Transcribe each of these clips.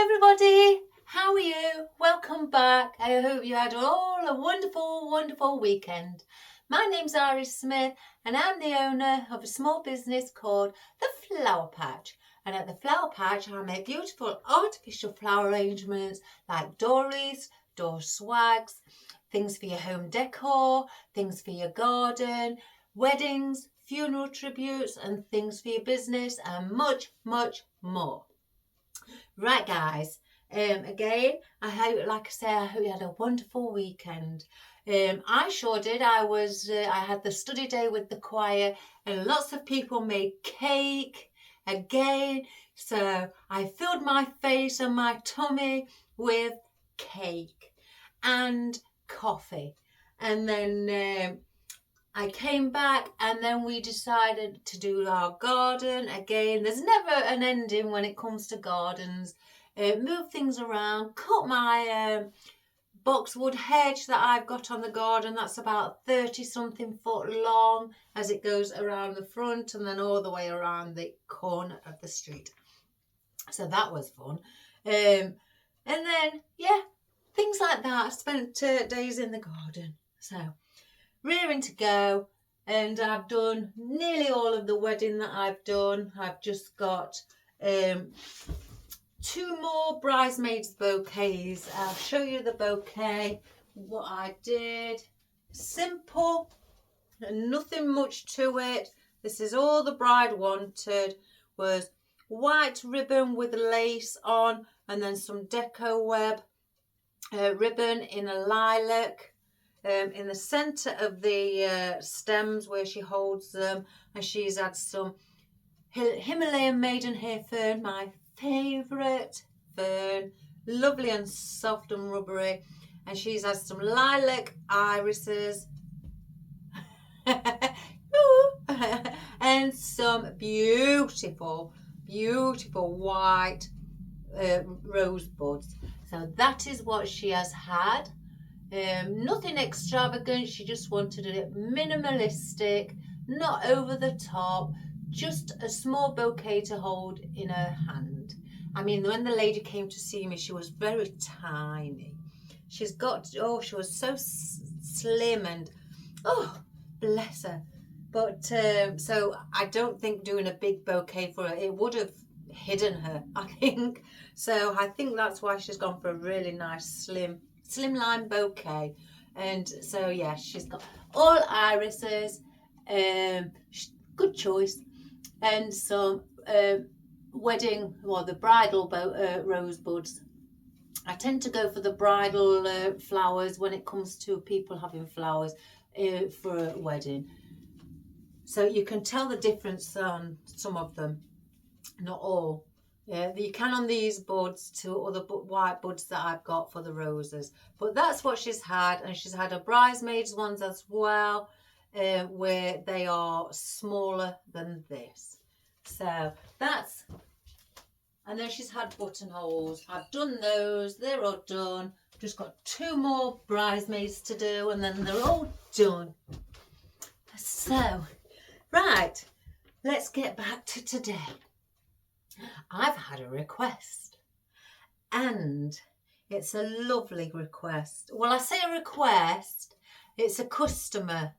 everybody, how are you? Welcome back. I hope you had all a wonderful weekend. My name's Iris Smith and I'm the owner of a small business called The Flower Patch. And at The Flower Patch I make beautiful artificial flower arrangements like door wreaths, door swags, things for your home decor, things for your garden, weddings, funeral tributes and things for your business and much more. Right guys, again, I hope you had a wonderful weekend. I sure did. I had the study day with the choir and lots of people made cake again. So I filled my face and my tummy with cake and coffee. And then I came back and then we decided to do our garden again. There's never an ending when it comes to gardens. Move things around, cut my boxwood hedge that I've got on the garden. That's about 30 something foot long as it goes around the front and then all the way around the corner of the street. So that was fun. And then, yeah, things like that. I spent days in the garden. So rearing to go, and I've done nearly all of the wedding that I've done. I've just got 2 more bridesmaids bouquets. I'll show you the bouquet, what I did. Simple, nothing much to it. This is all the bride wanted, was white ribbon with lace on and then some deco web ribbon in a lilac. In the centre of the stems where she holds them, and she's had some Himalayan maidenhair fern, my favourite fern, lovely and soft and rubbery, and she's had some lilac irises and some beautiful white rose buds. So that is what she has had. Nothing extravagant, she just wanted it minimalistic, not over the top, just a small bouquet to hold in her hand. I mean, when the lady came to see me, she was very tiny. She was so slim and, oh, bless her. But, so I don't think doing a big bouquet for her, it would have hidden her, I think. So I think that's why she's gone for a really nice slimline bouquet. And so yeah, she's got all irises, good choice, and some the bridal rose buds. I tend to go for the bridal flowers when it comes to people having flowers for a wedding. So you can tell the difference on some of them, not all. Yeah, you can on these buds to other white buds that I've got for the roses. But that's what she's had, and she's had her bridesmaids ones as well, where they are smaller than this. So that's, and then she's had buttonholes. I've done those, they're all done. Just got 2 more bridesmaids to do, and then they're all done. So, right, let's get back to today. I've had a request, and it's a lovely request. Well, I say a request, it's a customer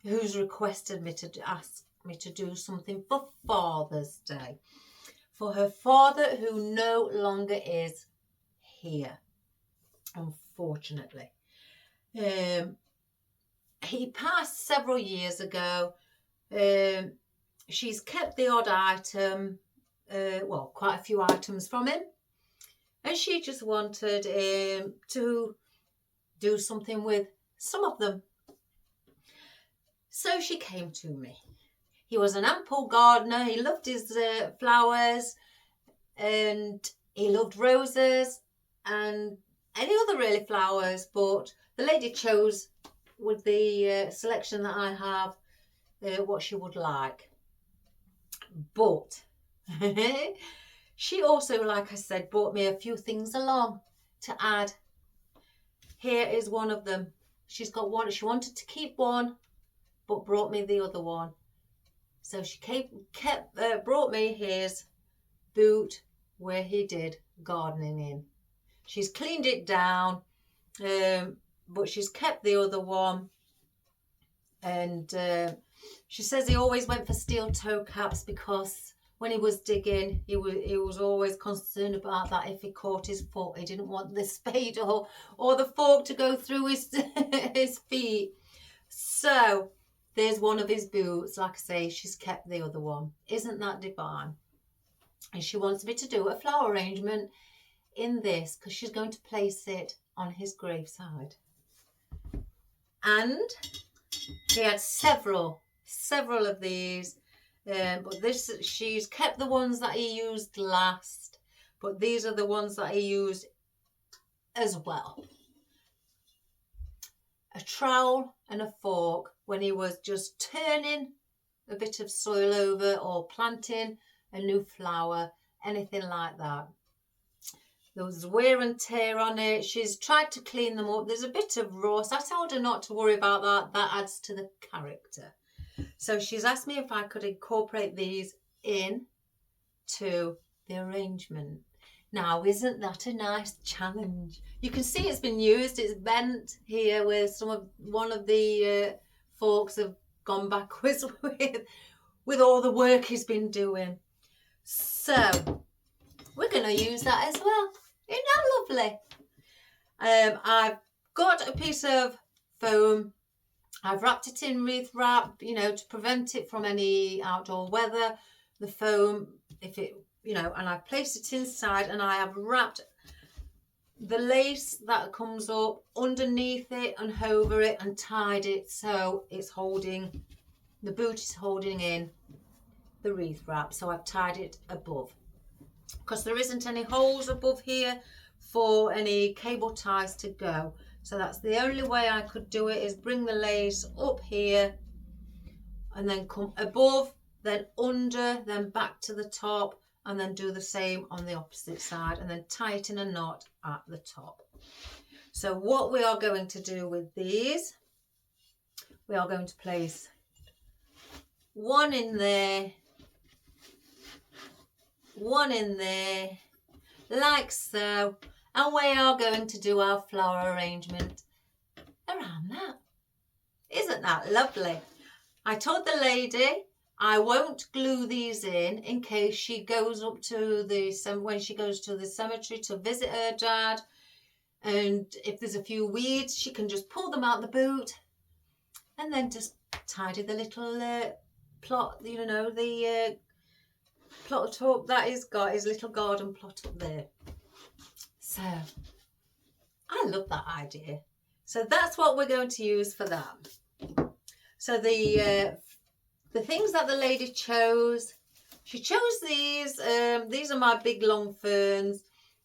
who's requested me to ask me to do something for Father's Day for her father, who no longer is here, unfortunately. He passed several years ago. She's kept the odd item, quite a few items from him, and she just wanted to do something with some of them. So she came to me. He was an ample gardener. He loved his flowers, and he loved roses and any other really flowers, but the lady chose with the selection that I have what she would like. But she also, like I said, brought me a few things along to add. Here is one of them. She's got one. She wanted to keep one, but brought me the other one. So she brought me his boot where he did gardening in. She's cleaned it down, but she's kept the other one. And she says he always went for steel toe caps because when he was digging, he was always concerned about that. If he caught his foot, he didn't want the spade or the fork to go through his his feet. So there's one of his boots. Like I say, she's kept the other one. Isn't that divine? And she wants me to do a flower arrangement in this because she's going to place it on his graveside. And he had several of these, but she's kept the ones that he used last, but these are the ones that he used as well. A trowel and a fork when he was just turning a bit of soil over or planting a new flower, anything like that. There was wear and tear on it. She's tried to clean them up. There's a bit of rust. I told her not to worry about that. That adds to the character. So she's asked me if I could incorporate these in to the arrangement. Now, isn't that a nice challenge? You can see it's been used. It's bent here where one of the forks have gone backwards with all the work he's been doing. So we're going to use that as well. Isn't that lovely? I've got a piece of foam. I've wrapped it in wreath wrap, to prevent it from any outdoor weather. The foam, and I've placed it inside, and I have wrapped the lace that comes up underneath it and over it and tied it so the boot is holding in the wreath wrap. So I've tied it above, because there isn't any holes above here for any cable ties to go. So that's the only way I could do it, is bring the lace up here and then come above, then under, then back to the top, and then do the same on the opposite side and then tie it in a knot at the top. So what we are going to do with these, we are going to place one in there, one in there, like so, and we are going to do our flower arrangement around that. Isn't that lovely? I told the lady I won't glue these in case she goes up to when she goes to the cemetery to visit her dad, and if there's a few weeds, she can just pull them out the boot and then just tidy the little plot, the plot up that he's got, his little garden plot up there. So I love that idea. So that's what we're going to use for that. So the things that the lady chose, she chose these. These are my big long ferns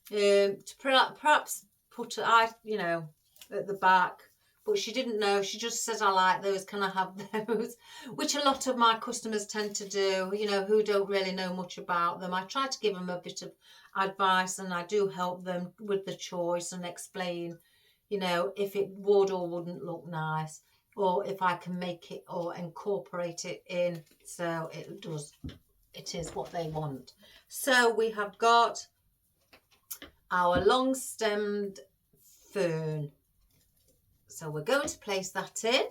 to perhaps put at the back. But she didn't know. She just says, I like those. Can I have those? Which a lot of my customers tend to do, who don't really know much about them. I try to give them a bit of advice, and I do help them with the choice and explain, if it would or wouldn't look nice, or if I can make it or incorporate it in so it is what they want. So we have got our long-stemmed fern. So we're going to place that in.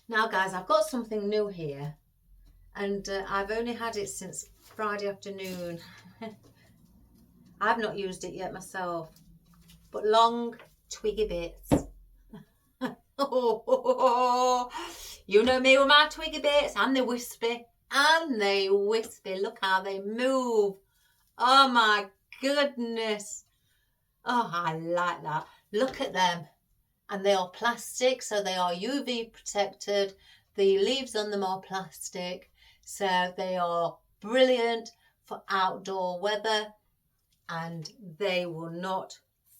Now guys, I've got something new here, and I've only had it since Friday afternoon. I've not used it yet myself, but long twiggy bits. You know me with my twiggy bits, and they wispy, Look how they move. Oh my goodness. Oh, I like that. Look at them. And they are plastic, so they are UV protected. The leaves on them are plastic, so they are brilliant for outdoor weather, and they will not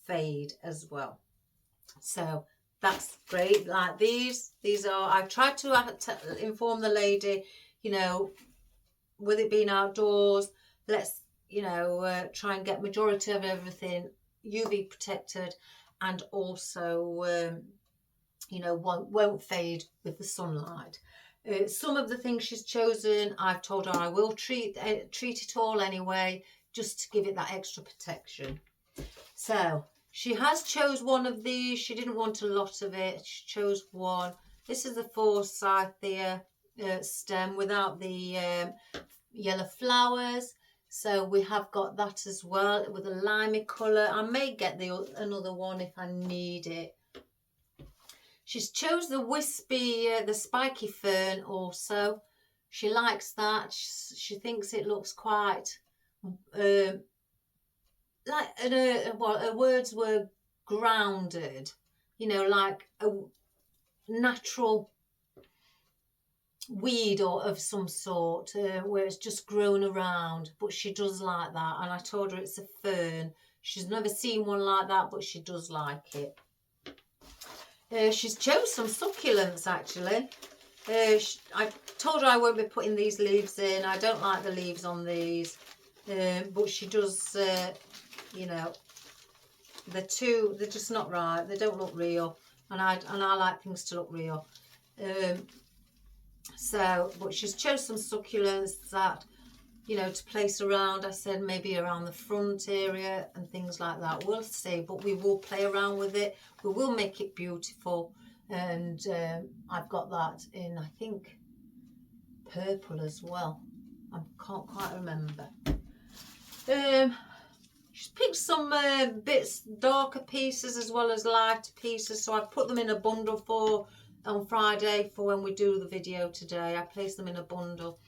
fade as well. So that's great. Like these are, I've tried to inform the lady, with it being outdoors, let's, try and get majority of everything UV protected, and also, won't fade with the sunlight. Some of the things she's chosen, I've told her I will treat it all anyway, just to give it that extra protection. So she has chose one of these. She didn't want a lot of it. She chose one. This is the forsythia stem without the yellow flowers. So we have got that as well with a limey colour. I may get another one if I need it. She's chose the wispy, the spiky fern also. She likes that. She thinks it looks quite like her words were grounded, you know, like a natural weed or of some sort, where it's just grown around. But she does like that, and I told her it's a fern. She's never seen one like that, but she does like it. She's chose some succulents actually. I told her I won't be putting these leaves in. I don't like the leaves on these, but she does. You know, they're just not right. They don't look real, and I like things to look real. But she's chose some succulents that, you know, to place around. I said maybe around the front area and things like that. We'll see, but we will play around with it. We will make it beautiful, and I've got that in, I think, purple as well. I can't quite remember. She's picked some bits, darker pieces as well as lighter pieces, so I've put them in a bundle on Friday for when we do the video today. I placed them in a bundle.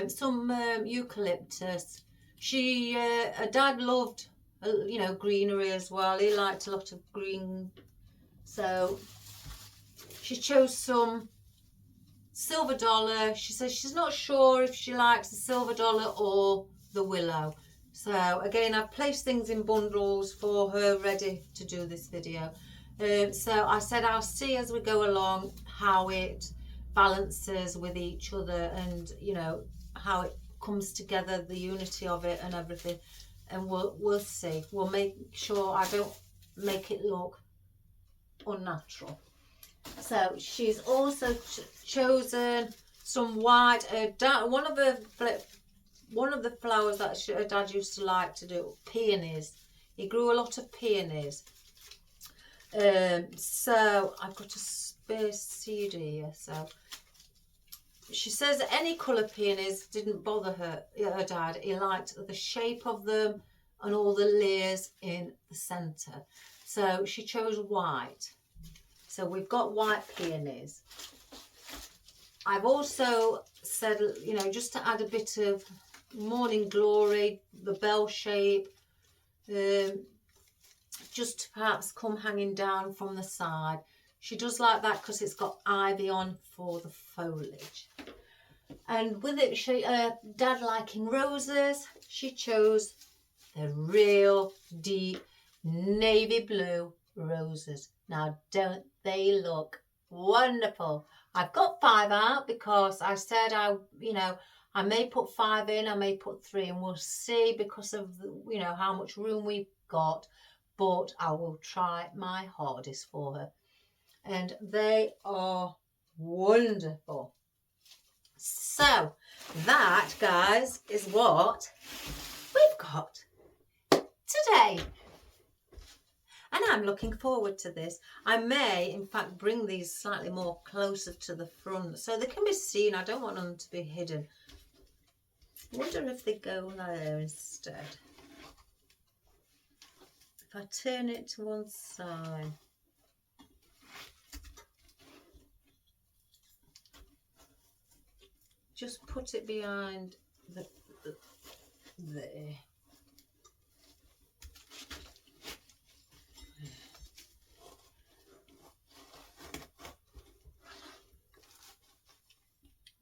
Some eucalyptus. Her dad loved, you know, greenery as well. He liked a lot of green, so she chose some silver dollar. She says she's not sure if she likes the silver dollar or the willow. So again, I've placed things in bundles for her ready to do this video. So I said I'll see as we go along how it balances with each other, and you know how it comes together, the unity of it and everything, and we'll see. We'll make sure I don't make it look unnatural. So she's also chosen some white. One of the flowers that her dad used to like to do, peonies. He grew a lot of peonies. So I've got a spare seed here. So she says any colour peonies didn't bother her dad. He liked the shape of them and all the layers in the centre. So she chose white. So we've got white peonies. I've also said, you know, just to add a bit of morning glory, the bell shape, just to perhaps come hanging down from the side. She does like that because it's got ivy on for the foliage. And with it, dad liking roses, she chose the real deep navy blue roses. Now, don't they look wonderful? I've got 5 out because I said I may put 5 in, I may put 3, and we'll see because of you know how much room we've got. But I will try my hardest for her, and they are wonderful. So that, guys, is what we've got today. And I'm looking forward to this. I may, in fact, bring these slightly more closer to the front so they can be seen. I don't want them to be hidden. I wonder if they go there instead. If I turn it to one side. Just put it behind there.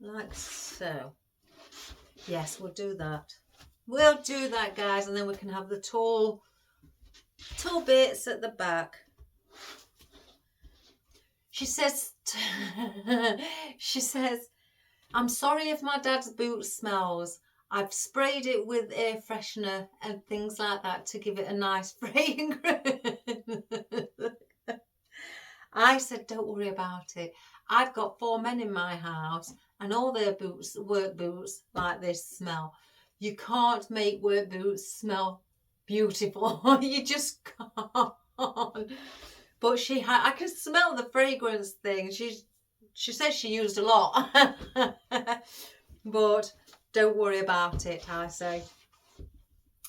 Like so. Yes, we'll do that. We'll do that, guys, and then we can have the tall bits at the back. She says, I'm sorry if my dad's boot smells. I've sprayed it with air freshener and things like that to give it a nice fragrance. I said, don't worry about it. I've got 4 men in my house and all their boots, work boots like this, smell. You can't make work boots smell beautiful. You just can't. But I can smell the fragrance thing. She says she used a lot. But don't worry about it, I say.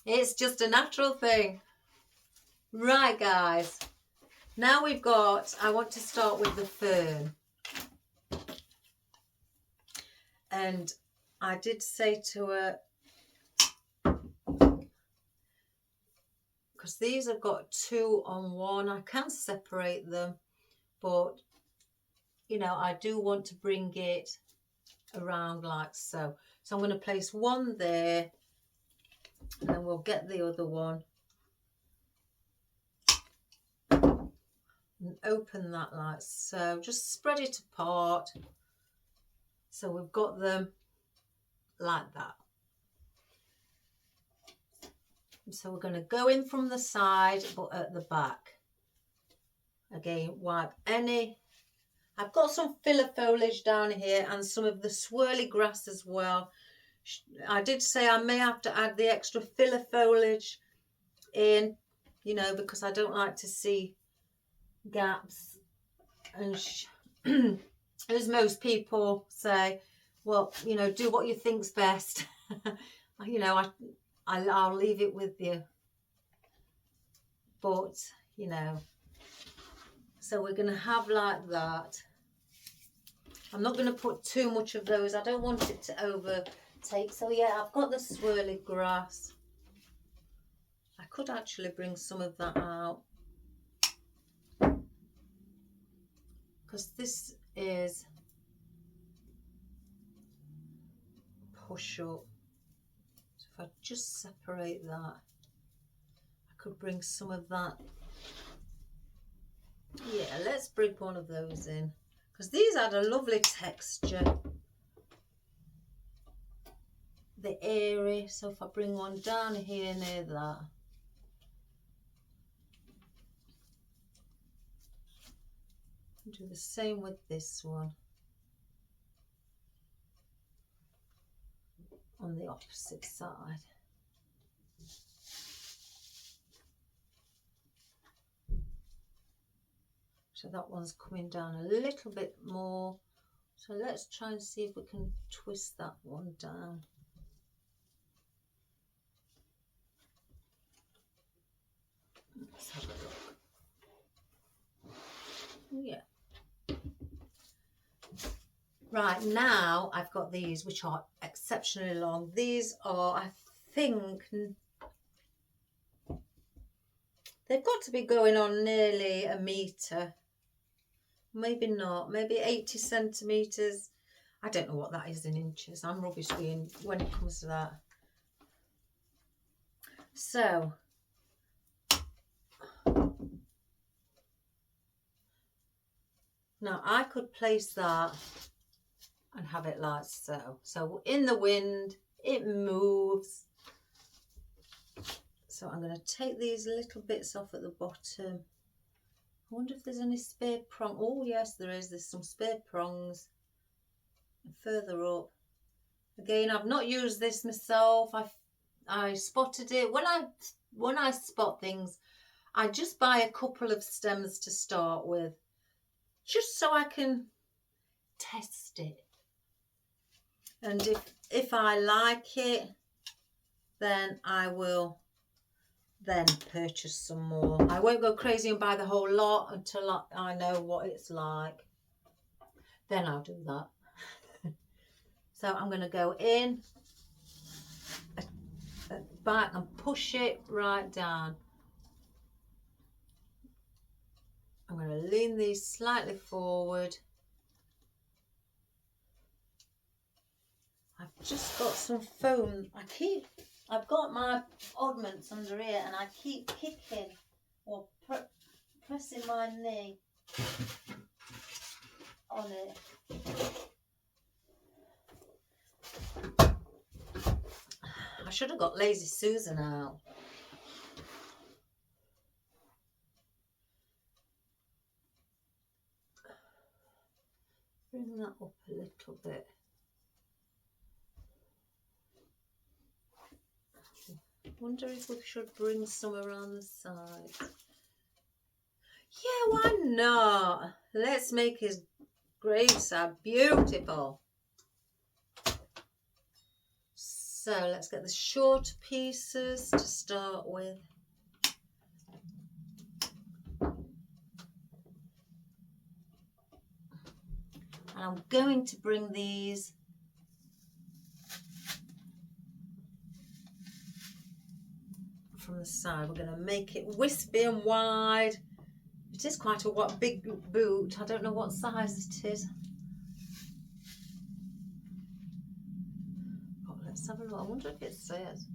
It's just a natural thing. Right, guys. Now we've got, I want to start with the fern. And I did say to her, because these have got 2 on 1, I can separate them, but you know, I do want to bring it around like so. So I'm going to place 1 there, and then we'll get the other one and open that like so. Just spread it apart. So we've got them like that. So we're going to go in from the side, but at the back. Again, wipe any. I've got some filler foliage down here and some of the swirly grass as well. I did say I may have to add the extra filler foliage in, you know, because I don't like to see gaps. And as most people say, well, you know, do what you think's best. You know, I'll leave it with you. But, you know, so we're going to have like that. I'm not going to put too much of those. I don't want it to overtake. So yeah, I've got the swirly grass. I could actually bring some of that out, because this is push up. So if I just separate that, I could bring some of that. Yeah, let's bring one of those in, because these had a lovely texture. They're airy, so if I bring one down here near that. Do the same with this one on the opposite side. So that one's coming down a little bit more. So let's try and see if we can twist that one down. Let's have a look. Yeah. Right, now I've got these, which are exceptionally long. These are, I think, they've got to be going on nearly a metre. Maybe not, maybe 80 centimetres. I don't know what that is in inches. I'm rubbish when it comes to that. So, now I could place that and have it like so. So in the wind, it moves. So I'm going to take these little bits off at the bottom. I wonder if there's any spare prong. Oh yes, there is. There's some spare prongs. And further up. Again, I've not used this myself. I spotted it. When I spot things, I just buy a couple of stems to start with, just so I can test it. And if I like it, then I will then purchase some more. I won't go crazy and buy the whole lot until I know what it's like. Then I'll do that. So I'm going to go in back and push it right down. I'm going to lean these slightly forward. I've just got some foam. I've got my oddments under here, and I keep kicking or pressing my knee on it. I should have got Lazy Susan out. Bring that up a little bit. Wonder if we should bring some around the side. Yeah, why not? Let's make his graveside beautiful. So let's get the short pieces to start with. And I'm going to bring these from the side. We're going to make it wispy and wide. It is quite a big boot. I don't know what size it is. Oh, let's have a look. I wonder if it says.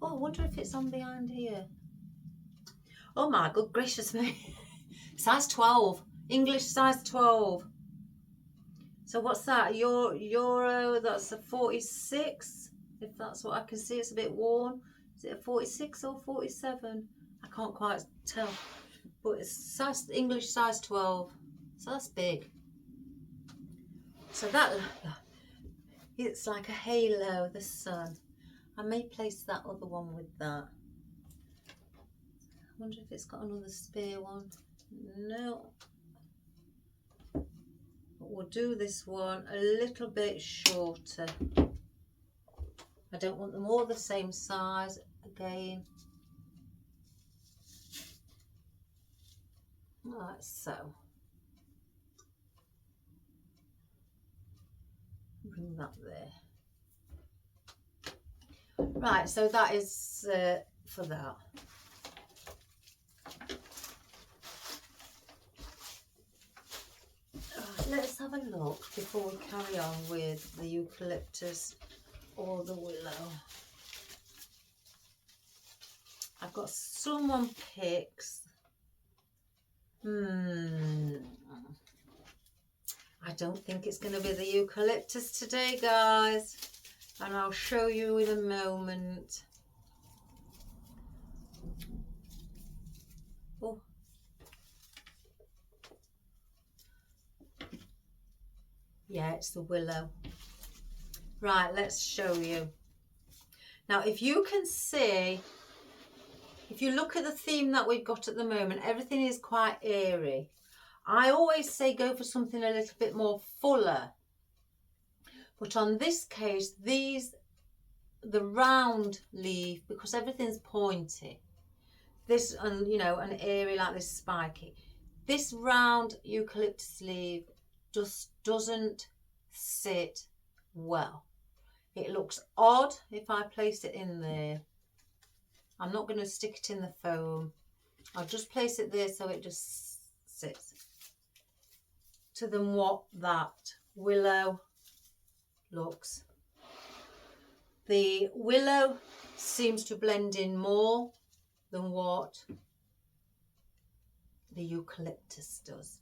Oh, I wonder if it's on behind here. Oh my good gracious me. Size 12. English size 12. So what's that? Euro, that's a 46. If that's what I can see, it's a bit worn. Is it a 46 or 47? I can't quite tell. But it's size, English size 12. So that's big. So that, it's like a halo, the sun. I may place that other one with that. I wonder if it's got another spare one. No. But we'll do this one a little bit shorter. I don't want them all the same size again. Like so. Bring that there. Right, so that is for that. Let's have a look before we carry on with the eucalyptus or the willow. I've got some on picks. I don't think it's going to be the eucalyptus today, guys. And I'll show you in a moment. Oh. Yeah, it's the willow. Right, let's show you. Now, if you can see, if you look at the theme that we've got at the moment, everything is quite airy. I always say go for something a little bit more fuller. But on this case, the round leaf, because everything's pointy, this, and you know, an airy like this spiky, this round eucalyptus leaf just doesn't sit well. It looks odd if I place it in there. I'm not going to stick it in the foam. I'll just place it there so it just sits. To than what that willow looks. The willow seems to blend in more than what the eucalyptus does.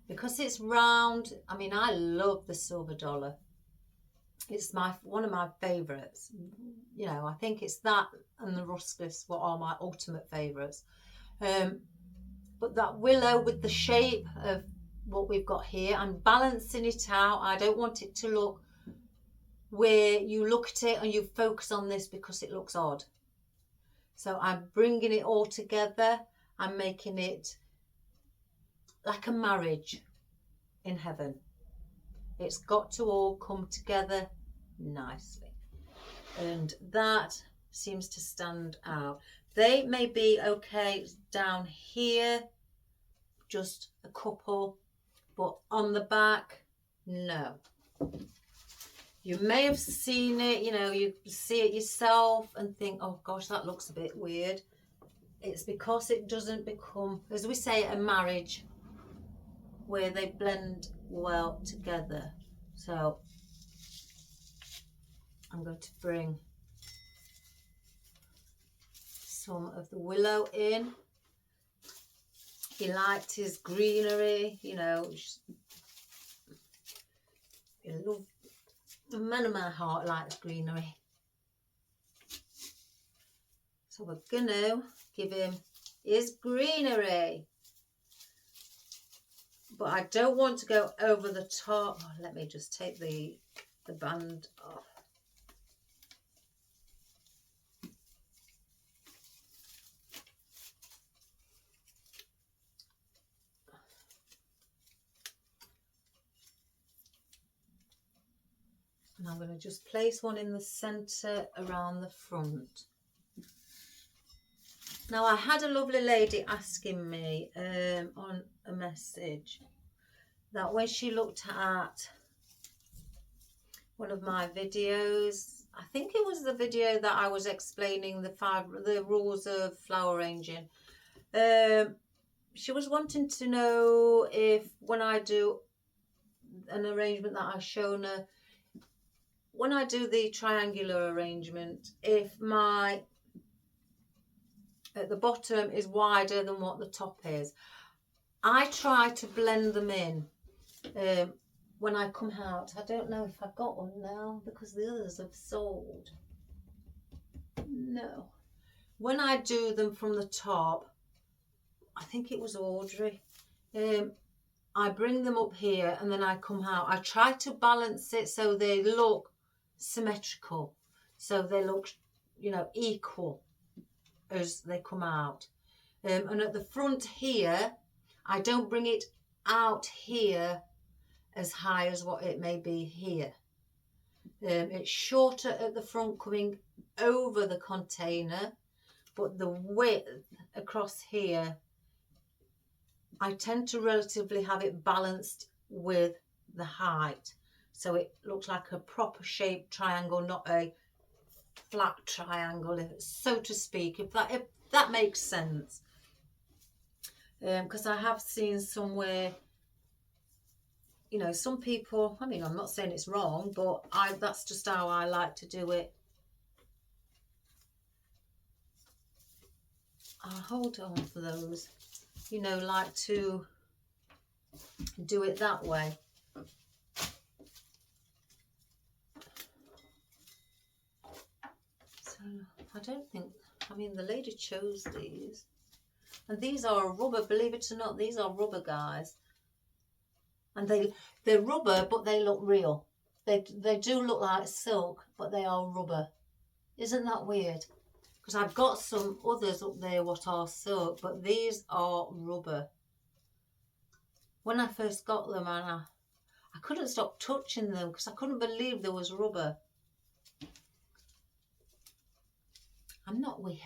Because it's round, I mean, I love the silver dollar. It's one of my favourites. You know, I think it's that and the ruscus what are my ultimate favourites. But that willow with the shape of what we've got here, I'm balancing it out. I don't want it to look where you look at it and you focus on this because it looks odd. So I'm bringing it all together. I'm making it like a marriage in heaven. It's got to all come together nicely. And that seems to stand out. They may be okay down here, just a couple, but on the back, no. You may have seen it, you know, you see it yourself and think, oh gosh, that looks a bit weird. It's because it doesn't become, as we say, a marriage where they blend well together. So I'm going to bring some of the willow in. He liked his greenery, you know. A man of my heart likes greenery. So we're gonna give him his greenery. but I don't want to go over the top. Oh, let me just take the band off. And I'm going to just place one in the centre around the front. Now, I had a lovely lady asking me on a message that when she looked at one of my videos, I think it was the video that I was explaining the rules of flower arranging. She was wanting to know if when I do an arrangement that I've shown her, when I do the triangular arrangement, if my at the bottom is wider than what the top is. I try to blend them in when I come out. I don't know if I've got one now because the others have sold. No. When I do them from the top, I think it was Audrey, I bring them up here and then I come out. I try to balance it so they look symmetrical, so they look, you know, equal as they come out. And at the front here, I don't bring it out here as high as what it may be here. It's shorter at the front coming over the container, but the width across here, I tend to relatively have it balanced with the height. So it looks like a proper shaped triangle, not a flat triangle, so to speak, if that makes sense. Because I have seen somewhere, you know, some people, I mean, I'm not saying it's wrong, but that's just how I like to do it. I'll hold on for those, you know, like to do it that way. So I don't think, I mean, the lady chose these, and these are rubber, believe it or not, these are rubber, guys. And they're rubber, but they look real. They do look like silk, but they are rubber. Isn't that weird? Because I've got some others up there what are silk, but these are rubber. When I first got them, and I couldn't stop touching them because I couldn't believe there was rubber. I'm not weird.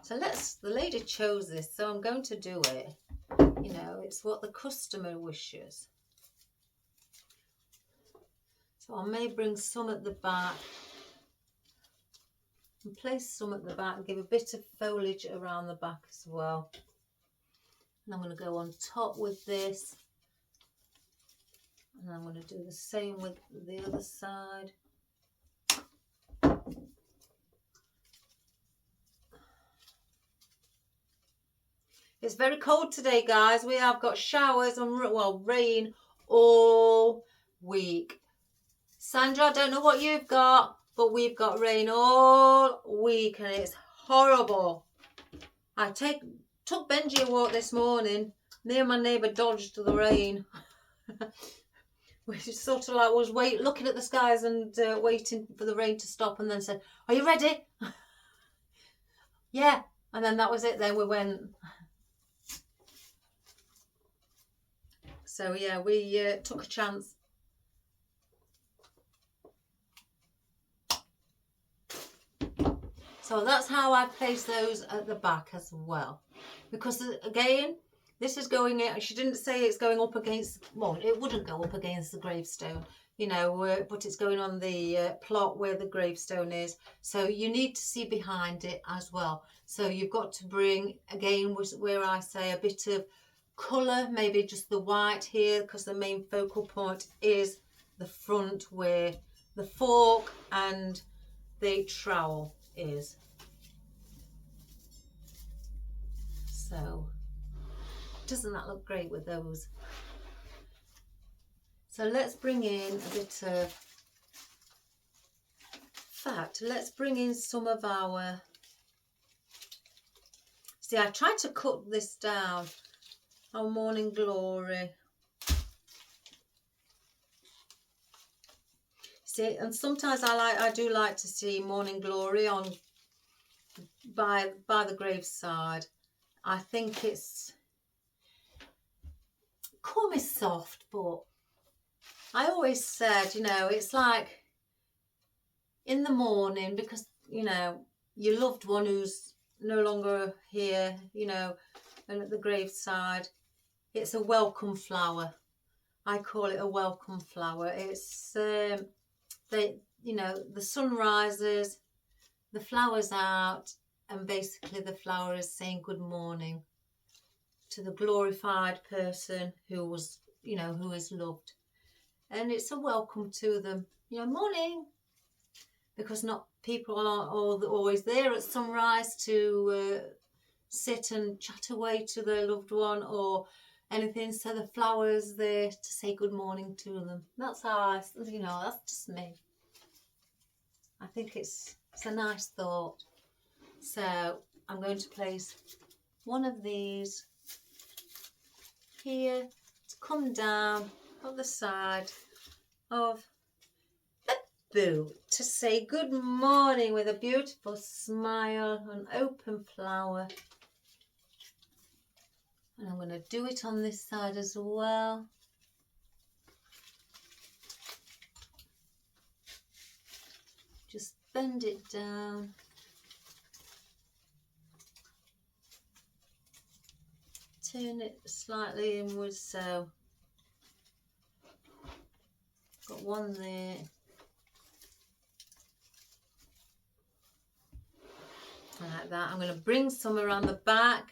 So the lady chose this, so I'm going to do it. You know, it's what the customer wishes. So I may bring some at the back and place some at the back and give a bit of foliage around the back as well. And I'm going to go on top with this. And I'm going to do the same with the other side. It's very cold today, guys. We have got showers and, well, rain all week. Sandra, I don't know what you've got, but we've got rain all week and it's horrible. I took Benji a walk this morning. Me and my neighbour dodged the rain. We just sort of like was looking at the skies and waiting for the rain to stop, and then said, "Are you ready?" Yeah, and then that was it. Then we went. So yeah, we took a chance. So that's how I place those at the back as well. Because again, this is going in, she didn't say it's going up against, well, it wouldn't go up against the gravestone, you know, but it's going on the plot where the gravestone is. So you need to see behind it as well. So you've got to bring, again, where I say a bit of colour, maybe just the white here, because the main focal point is the front where the fork and the trowel is. So doesn't that look great with those? So let's bring in a bit of, in fact, let's bring in some of our, see, I tried to cut this down. our morning glory. See, and sometimes I do like to see morning glory on by the graveside. I think it's come is soft, but I always said, you know, it's like in the morning, because, you know, your loved one who's no longer here, you know, and at the graveside, it's a welcome flower. I call it a welcome flower. It's you know, the sun rises, the flower's out, and basically the flower is saying good morning to the glorified person who was, you know, who is loved. And it's a welcome to them, you know, morning, because not people aren't always there at sunrise to sit and chat away to their loved one or anything. So the flower's there to say good morning to them. That's how I, you know, that's just me. I think it's a nice thought. So I'm going to place one of these here to come down on the side of the boot to say good morning with a beautiful smile, an open flower. And I'm going to do it on this side as well. Just bend it down. Turn it slightly inwards, so got one there. Like that. I'm going to bring some around the back.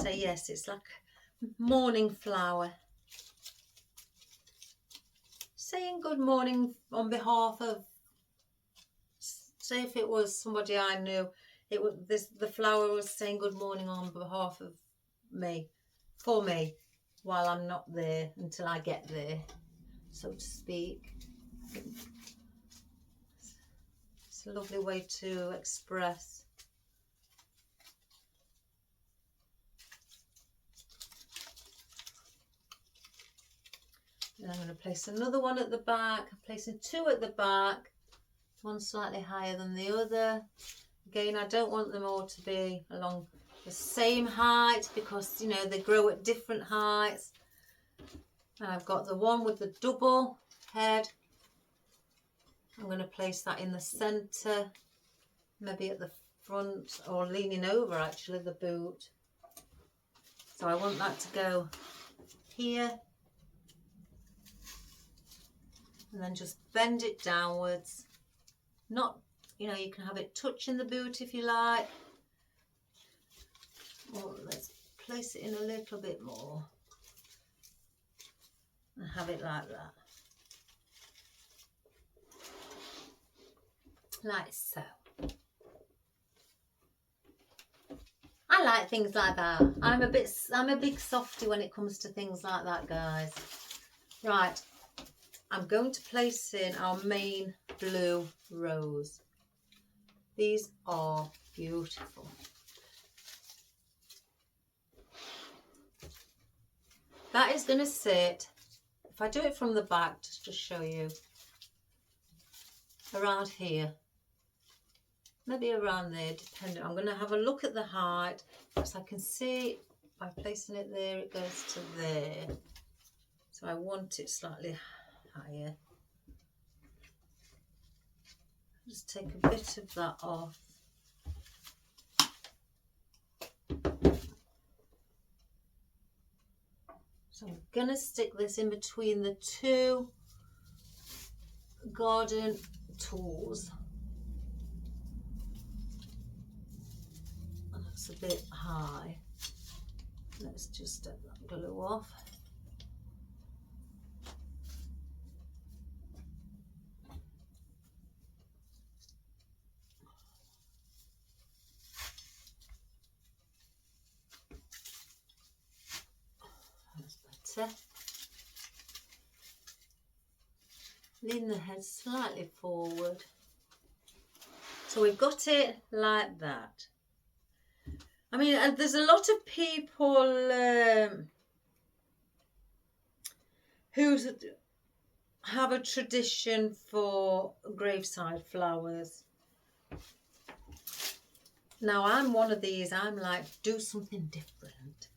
So yes, it's like a morning flower. Saying good morning on behalf of, say if it was somebody I knew, it was the flower was saying good morning on behalf of me, for me, while I'm not there, until I get there, so to speak. It's a lovely way to express. And I'm going to place another one at the back. I'm placing two at the back, one slightly higher than the other. Again, I don't want them all to be along the same height because, you know, they grow at different heights. And I've got the one with the double head. I'm going to place that in the centre, maybe at the front or leaning over actually the boot. So I want that to go here. And then just bend it downwards. Not, you know, you can have it touching the boot if you like. Or let's place it in a little bit more. And have it like that. Like so. I like things like that. I'm a big softie when it comes to things like that, guys. Right. I'm going to place in our main blue rose. These are beautiful. That is going to sit, if I do it from the back, just to show you, around here. Maybe around there, depending. I'm going to have a look at the height, because I can see by placing it there, it goes to there. So I want it slightly higher. Just take a bit of that off. So I'm going to stick this in between the two garden tools. And that's a bit high. Let's just take that glue off. Lean the head slightly forward. So we've got it like that. I mean, there's a lot of people who have a tradition for graveside flowers. Now, I'm one of these. I'm like, do something different.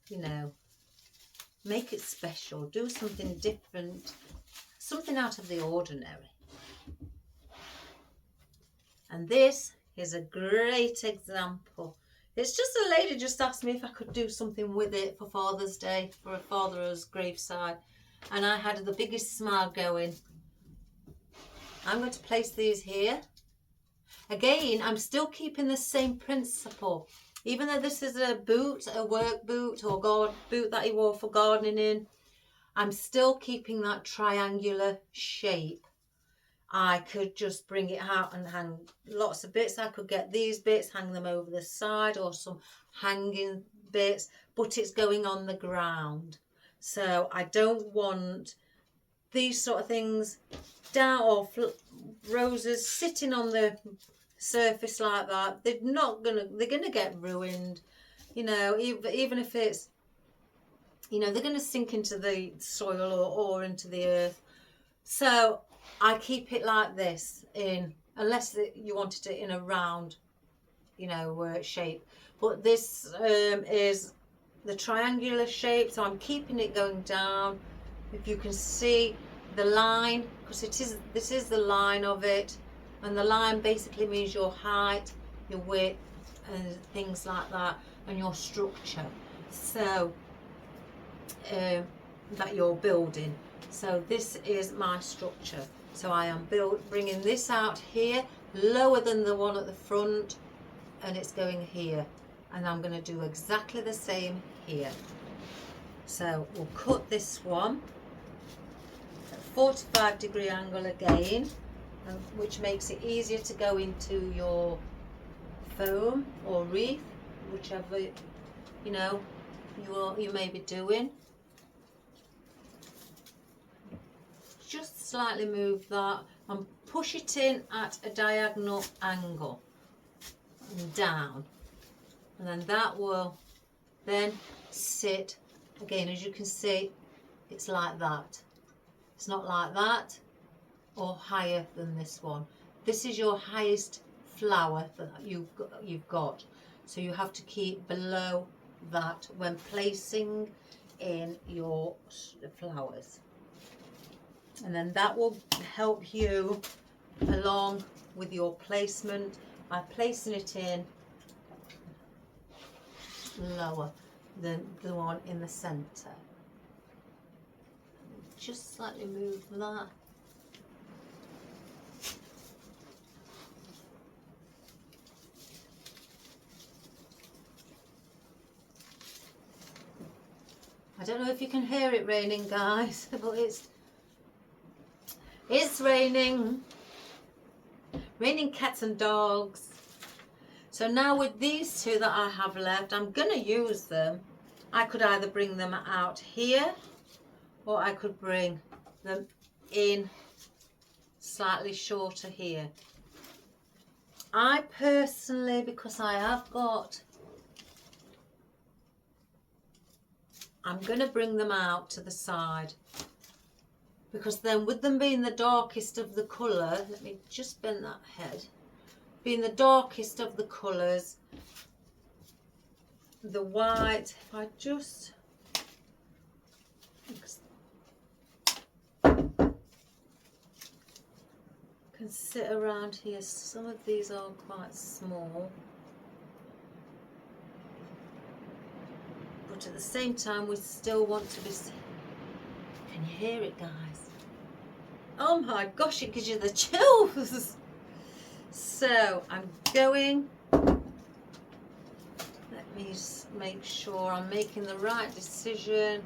You know, make it special. Do something different. Something out of the ordinary. And this is a great example. It's just a lady just asked me if I could do something with it for Father's Day, for a father's graveside. And I had the biggest smile going. I'm going to place these here. Again, I'm still keeping the same principle. Even though this is a boot, a work boot or boot that he wore for gardening in, I'm still keeping that triangular shape. I could just bring it out and hang lots of bits. I could get these bits, hang them over the side, or some hanging bits, but it's going on the ground. So I don't want these sort of things down, or roses sitting on the surface like that. They're gonna get ruined, you know. Even if it's, you know, they're gonna sink into the soil or into the earth. So I keep it like this, unless you wanted it in a round, you know, shape. But this is the triangular shape, so I'm keeping it going down. If you can see the line, because this is the line of it, and the line basically means your height, your width, and things like that, and your structure. So that you're building. So this is my structure. So I am bringing this out here, lower than the one at the front, and it's going here. And I'm going to do exactly the same here. So we'll cut this one at 45-degree angle again, which makes it easier to go into your foam or wreath, whichever, you know, you may be doing. Just slightly move that and push it in at a diagonal angle and down, and then that will then sit again. As you can see, it's like that. It's not like that or higher than this one. This is your highest flower that you've got, so you have to keep below that when placing in your flowers. And then that will help you along with your placement by placing it in lower than the one in the center. Just slightly move that. I don't know if you can hear it raining, guys, but it's raining cats and dogs. So now with these two that I have left, I'm going to use them. I could either bring them out here, or I could bring them in slightly shorter here. I personally, because I have got, I'm going to bring them out to the side. Because then with them being the darkest of the colour, let me just bend that head, being the darkest of the colours, the white, if I just can sit around here. Some of these are quite small, but at the same time we still want to be. Can you hear it, guys? Oh my gosh, it gives you the chills. So I'm going, let me just make sure I'm making the right decision.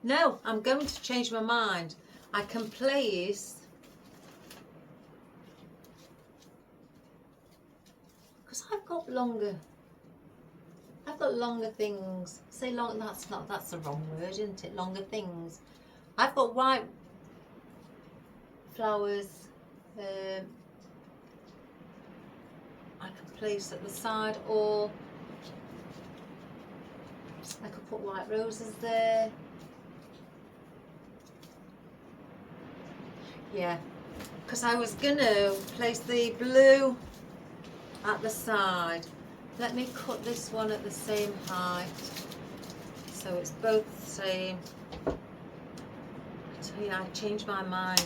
No, I'm going to change my mind. I can place, because I've got longer I've got longer things. Say long, that's the wrong word, isn't it? Longer things. I've got white flowers I can place at the side, or I could put white roses there. Yeah, because I was gonna place the blue at the side. Let me cut this one at the same height, so it's both the same. I tell you, I changed my mind.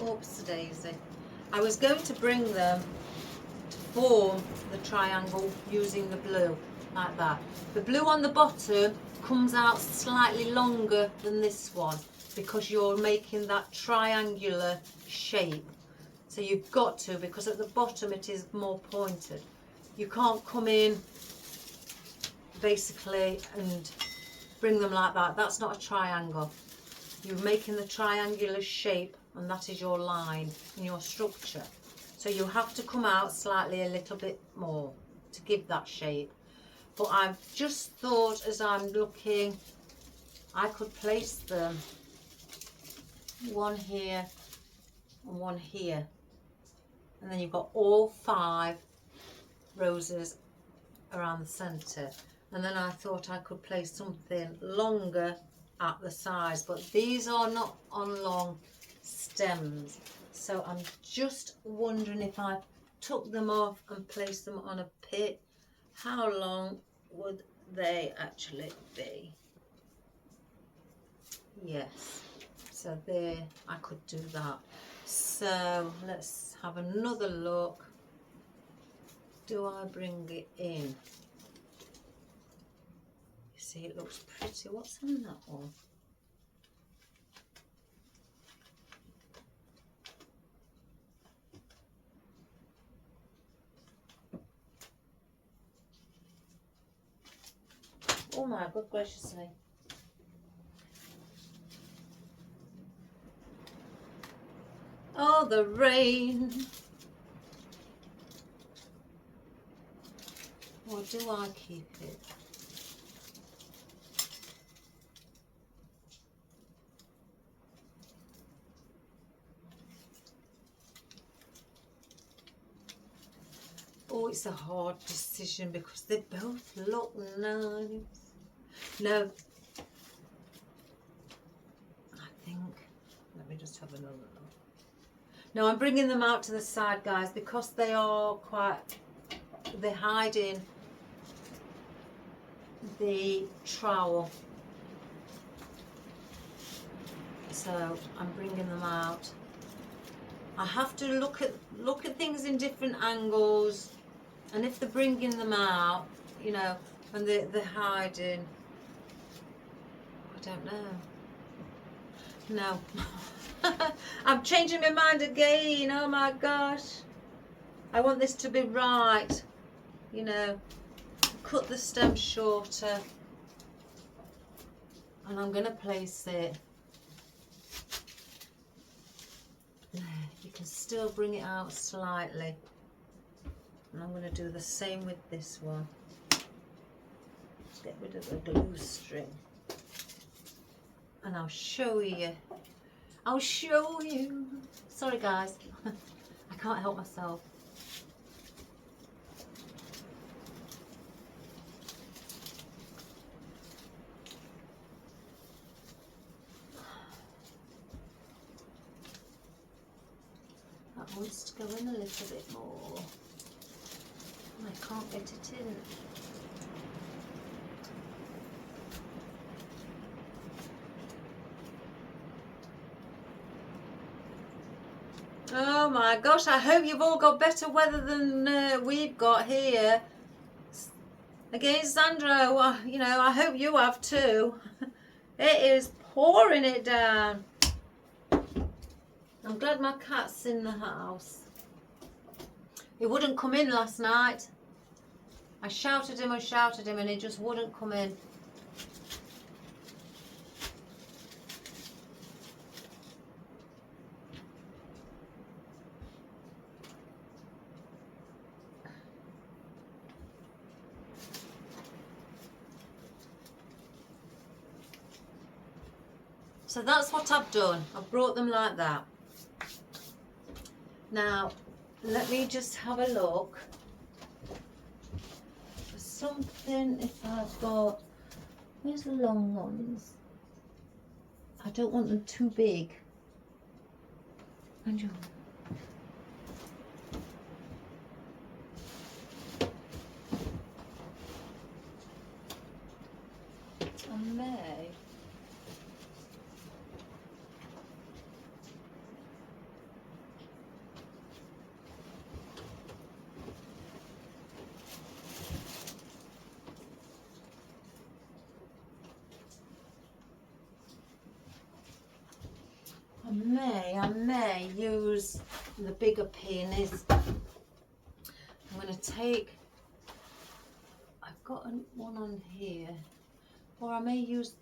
Oops daisy. I was going to bring them to form the triangle using the blue, like that. The blue on the bottom comes out slightly longer than this one because you're making that triangular shape. So you've got to, because at the bottom it is more pointed. You can't come in basically and bring them like that. That's not a triangle. You're making the triangular shape, and that is your line in your structure. So you have to come out slightly a little bit more to give that shape. But I've just thought, as I'm looking, I could place them one here and one here, and then you've got all 5 roses around the centre. And then I thought I could place something longer at the sides, but these are not on long stems, so I'm just wondering if I took them off and placed them on a pit, how long would they actually be? Yes, so there, I could do that. So let's have another look. Do I bring it in? You see, it looks pretty. What's in that one? Oh my good gracious me. Oh, the rain. Or do I keep it? Oh, it's a hard decision because they both look nice. No, I think, let me just have another look. No, I'm bringing them out to the side, guys, because they are quite, they're hiding the trowel. So I'm bringing them out. I have to look at things in different angles, and if they're bringing them out, you know, and they're hiding, I don't know. No. I'm changing my mind again. Oh my gosh. I want this to be right. You know, cut the stem shorter, and I'm going to place it. There, you can still bring it out slightly. And I'm going to do the same with this one. Get rid of the glue string. And I'll show you. I'll show you. Sorry guys, I can't help myself. That wants to go in a little bit more. I can't get it in. Oh my gosh, I hope you've all got better weather than we've got here. Again, Sandra, well, you know, I hope you have too. It is pouring it down. I'm glad my cat's in the house. He wouldn't come in last night. I shouted him and he just wouldn't come in. So that's what I've done. I've brought them like that. Now, let me just have a look for something. If I've got, where's the long ones? I don't want them too big. And I may. I may use the bigger peonies. I'm going to take, I've got one on here, or I may use,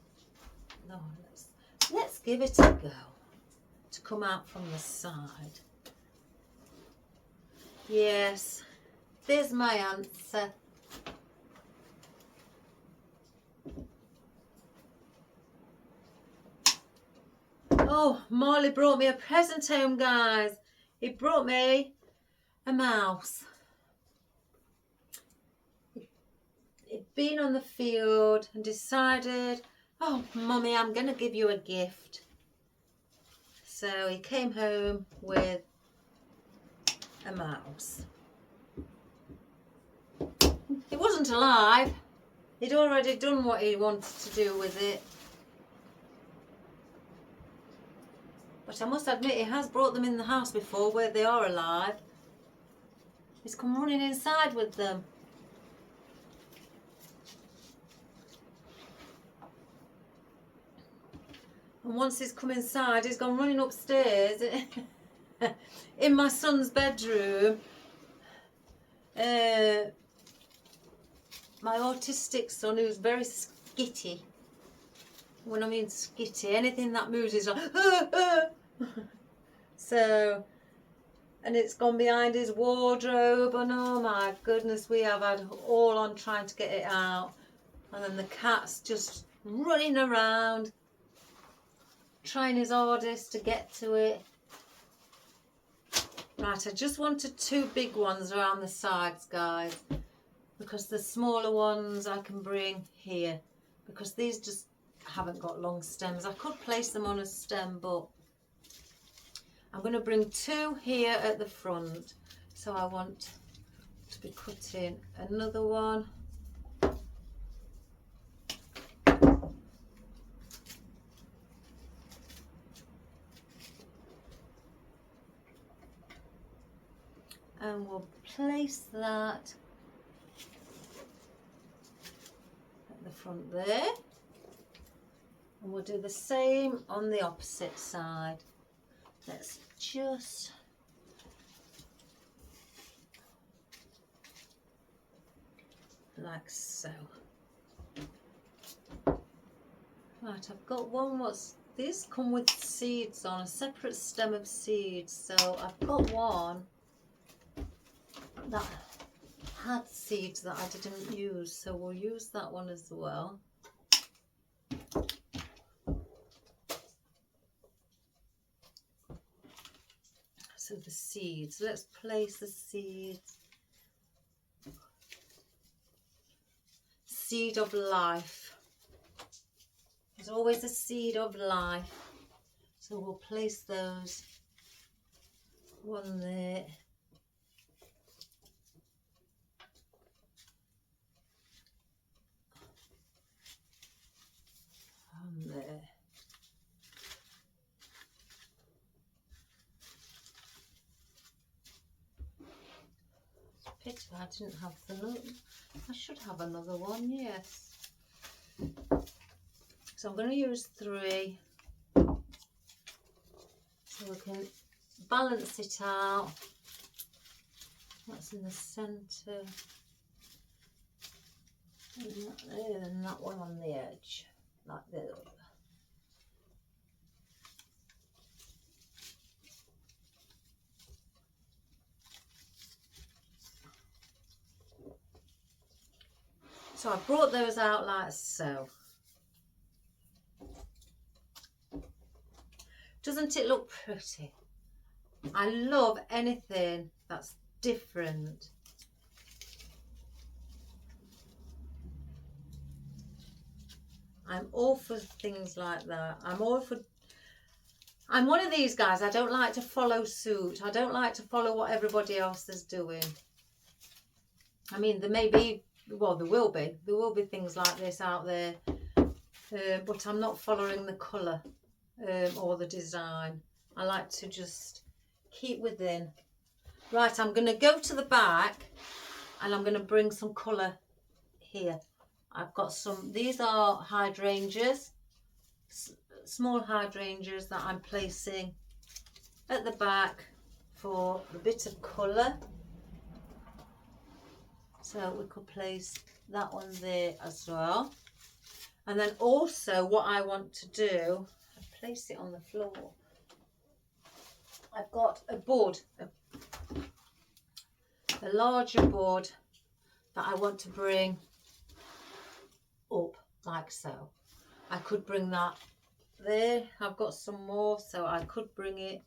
no, let's give it a go to come out from the side. Yes, there's my answer. Oh, Marley brought me a present home, guys. He brought me a mouse. He'd been on the field and decided, oh, Mummy, I'm going to give you a gift. So he came home with a mouse. It wasn't alive. He'd already done what he wanted to do with it. But I must admit, he has brought them in the house before where they are alive. He's come running inside with them. And once he's come inside, he's gone running upstairs in my son's bedroom. My autistic son, who's very skitty. When I mean skitty, anything that moves is like, ah, ah. So, and it's gone behind his wardrobe, and oh my goodness, we have had all on trying to get it out. And then the cat's just running around, trying his hardest to get to it. Right, I just wanted two big ones around the sides, guys, because the smaller ones I can bring here, because these just haven't got long stems. I could place them on a stem, but I'm going to bring two here at the front. So I want to be cutting another one. And we'll place that at the front there. And we'll do the same on the opposite side. Let's just like so. Right, I've got one. These come with seeds on, a separate stem of seeds. So I've got one that had seeds that I didn't use, so we'll use that one as well. So the seeds, let's place the seeds. Seed of life. There's always a seed of life. So we'll place those. One there. One there. Pity I didn't have the look. I should have another one, yes. So I'm going to use 3 so we can balance it out. That's in the centre. And that there, and that one on the edge, like this. So I brought those out like so. Doesn't it look pretty? I love anything that's different. I'm all for things like that. I'm one of these guys, I don't like to follow suit. I don't like to follow what everybody else is doing. I mean, there may be, well, there will be things like this out there, but I'm not following the colour or the design. I like to just keep within. Right, I'm going to go to the back and I'm going to bring some colour here. I've got some, these are hydrangeas, small hydrangeas that I'm placing at the back for a bit of colour. So we could place that one there as well. And then also what I want to do, I place it on the floor. I've got a board, a larger board that I want to bring up like so. I could bring that there. I've got some more, so I could bring it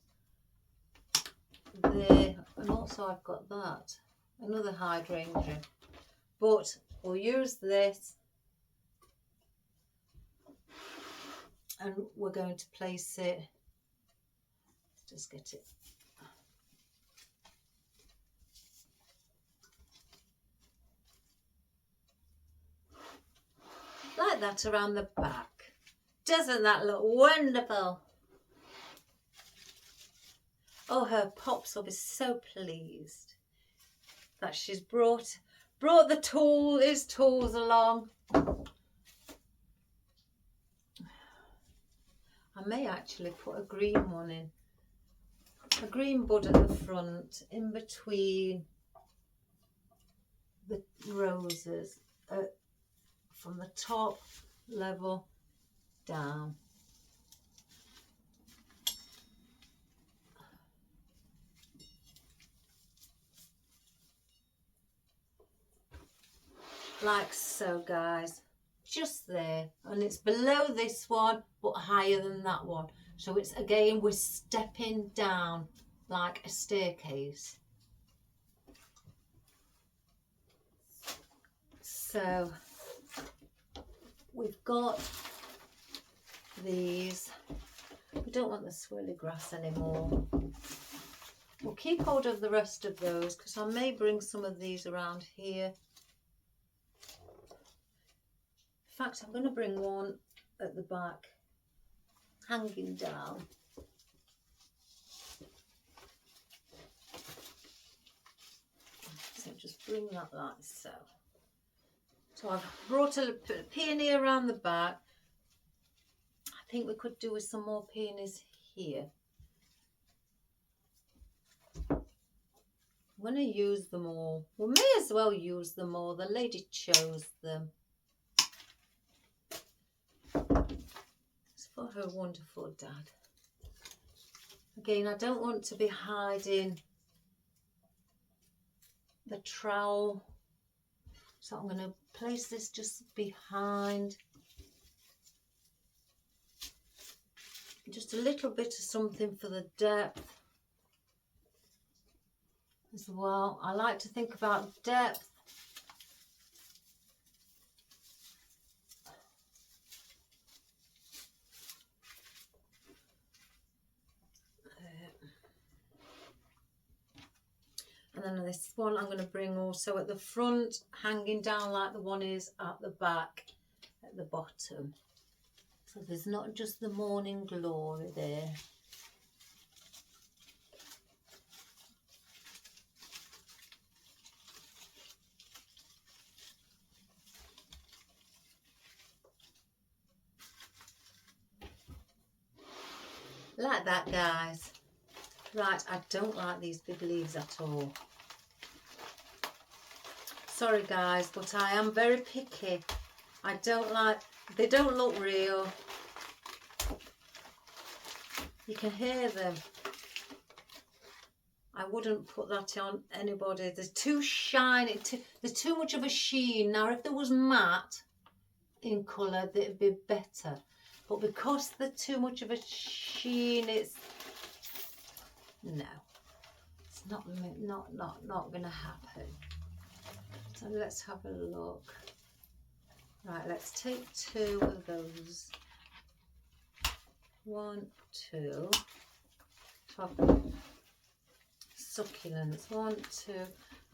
there. And also I've got that, another hydrangea. But we'll use this and we're going to place it, just get it. Like that around the back. Doesn't that look wonderful? Oh, her pops will be so pleased that she's brought the his tools along. I may actually put a green one in. A green bud at the front, in between the roses, from the top level down. Like so, guys, just there, and it's below this one but higher than that one, so it's again, we're stepping down like a staircase. So we've got these. We don't want the swirly grass anymore. We'll keep hold of the rest of those because I may bring some of these around here. In fact, I'm going to bring one at the back, hanging down. So just bring that like so. So I've brought a peony around the back. I think we could do with some more peonies here. I'm going to use them all. We may as well use them all. The lady chose them. It's for her wonderful dad. Again, I don't want to be hiding the trowel, so I'm going to place this just behind. Just a little bit of something for the depth as well. I like to think about depth. And then this one I'm going to bring also at the front, hanging down like the one is at the back, at the bottom. So there's not just the morning glory there. Like that, guys. Right, I don't like these big leaves at all. Sorry guys, but I am very picky. I don't like, they don't look real. You can hear them. I wouldn't put that on anybody. They're too shiny, there's too much of a sheen. Now if there was matte in colour, it'd be better. but because they're too much of a sheen, it's not gonna happen. So let's have a look. Right, let's take 2 of those. 1, 2. Succulents. 1, 2,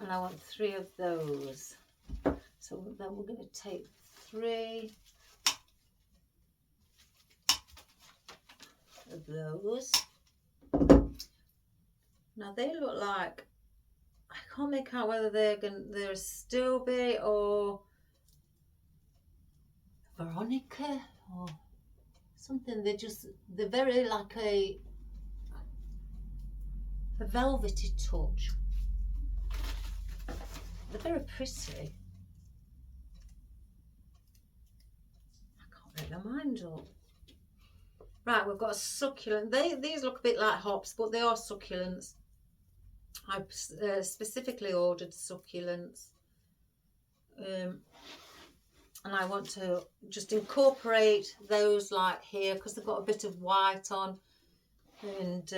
and I want 3 of those. So then we're going to take 3 of those. Now they look like, I can't make out whether they're astilbe or Veronica or something. They're very like a velvety touch. They're very pretty. I can't make my mind up. Right, we've got a succulent. These look a bit like hops, but they are succulents. I specifically ordered succulents. And I want to just incorporate those like here because they've got a bit of white on, and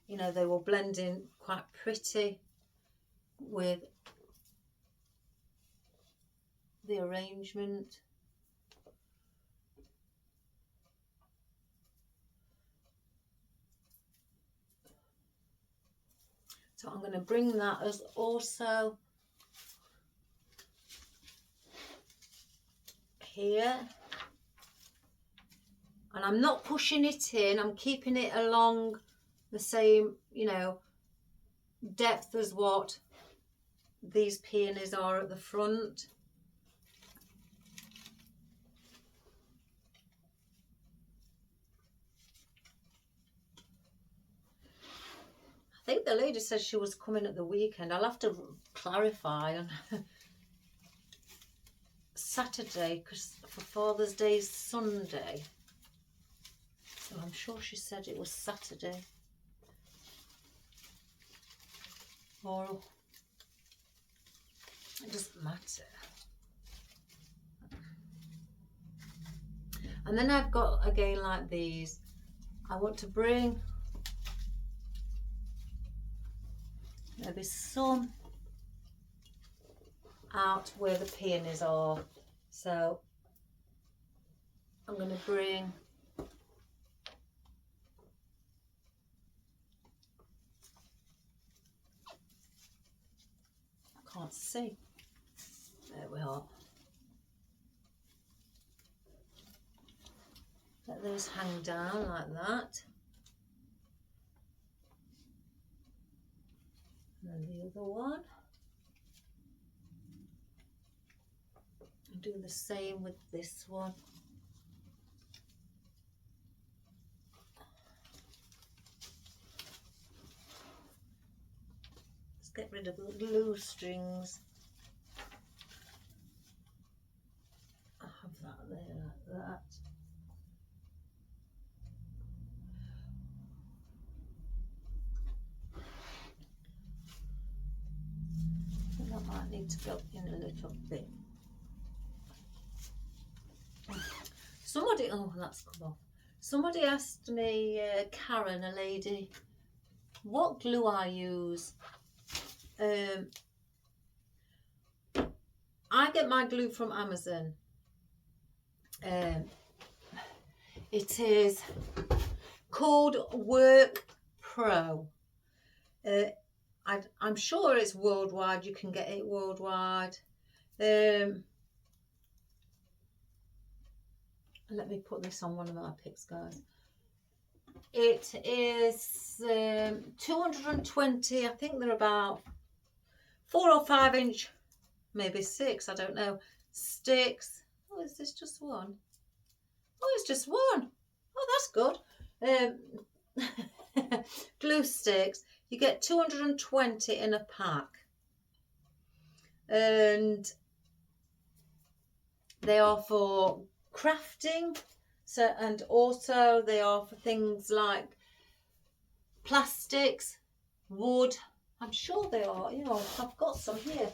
you know, they will blend in quite pretty with the arrangement. So I'm going to bring that as also here, and I'm not pushing it in, I'm keeping it along the same, you know, depth as what these peonies are at the front. I think the lady said she was coming at the weekend. I'll have to clarify on Saturday, because for Father's Day is Sunday. So I'm sure she said it was Saturday. Or it doesn't matter. And then I've got, again, like these. I want to bring maybe some out where the peonies are. So I'm going to bring I can't see. There we are. Let those hang down like that. And then the other one. And do the same with this one. Let's get rid of the glue strings. I have that there like that. That might need to go in a little bit. Somebody, oh, that's come off. Somebody asked me, Karen, a lady, what glue I use. I get my glue from Amazon. It is called Work Pro. I'm sure it's worldwide. You can get it worldwide. Let me put this on one of my picks, guys. It is 220. I think they're about 4 or 5 inch, maybe 6. I don't know. Sticks. Oh, is this just one? Oh, it's just one. Oh, that's good. Glue sticks. You get 220 in a pack, and they are for crafting. So, and also they are for things like plastics, wood. I'm sure they are. You know, I've got some here.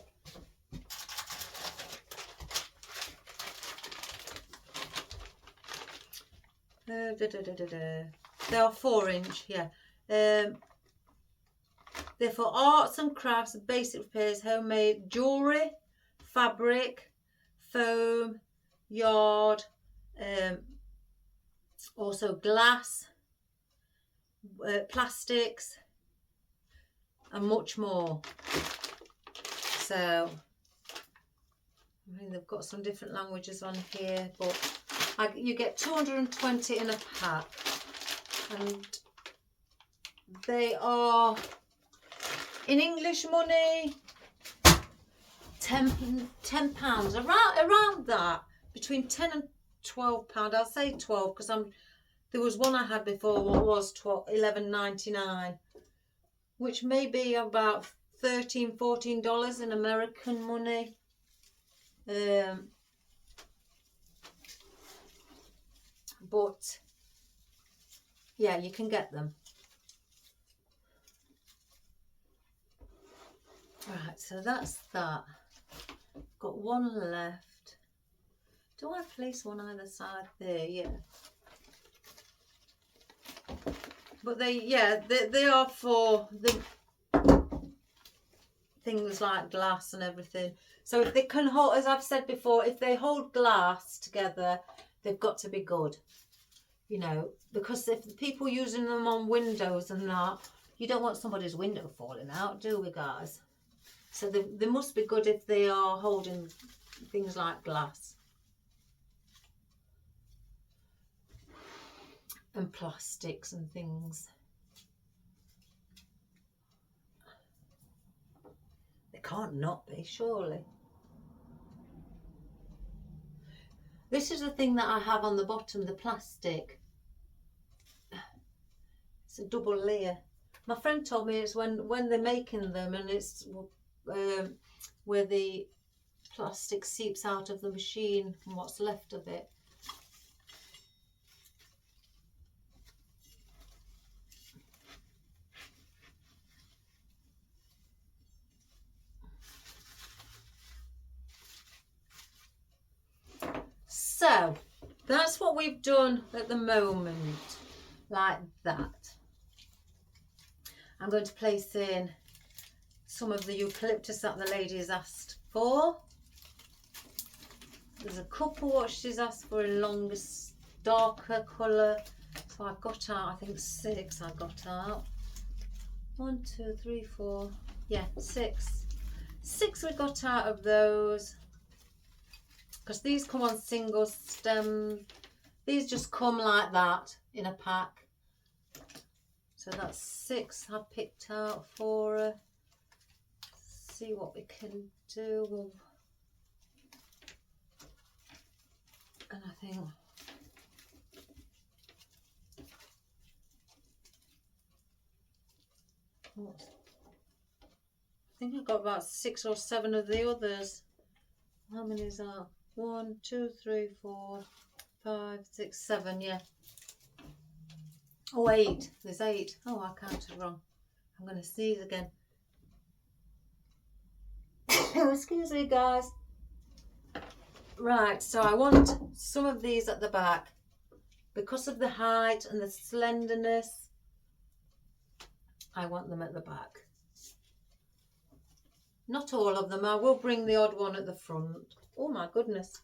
They are 4-inch, yeah. They're for arts and crafts, basic repairs, homemade jewellery, fabric, foam, yard, also glass, plastics, and much more. So, I mean, they've got some different languages on here, but you get 220 in a pack, and they are, in English money, £10, around that, between 10 and £12. I'll say 12 because there was one I had before what was $11.99, which may be about $13–14 in American money. But yeah, you can get them. Right, so that's that. Got one left. Do I place one either side there? Yeah. But they are for the things like glass and everything. So if they can hold, as I've said before, if they hold glass together, they've got to be good. You know, because if the people using them on windows and that, you don't want somebody's window falling out, do we, guys? So they must be good if they are holding things like glass and plastics and things. They can't not be, surely. This is the thing that I have on the bottom, the plastic. It's a double layer. My friend told me it's when they're making them, and it's where the plastic seeps out of the machine and what's left of it. So that's what we've done at the moment, like that. I'm going to place in some of the eucalyptus that the lady has asked for. There's a couple what she's asked for in longer, darker colour. So I got out, I think 6 I got out. 1, 2, 3, 4, yeah, 6. 6 we got out of those. Because these come on single stem. These just come like that in a pack. So that's 6 I picked out for her. See what we can do. And I think I've got about 6 or 7 of the others. How many is that? 1, 2, 3, 4, 5, 6, 7, yeah. Oh, 8. There's 8. Oh, I counted wrong. I'm going to sneeze again. Excuse me, guys. Right, so I want some of these at the back. Because of the height and the slenderness, I want them at the back. Not all of them. I will bring the odd one at the front. Oh my goodness.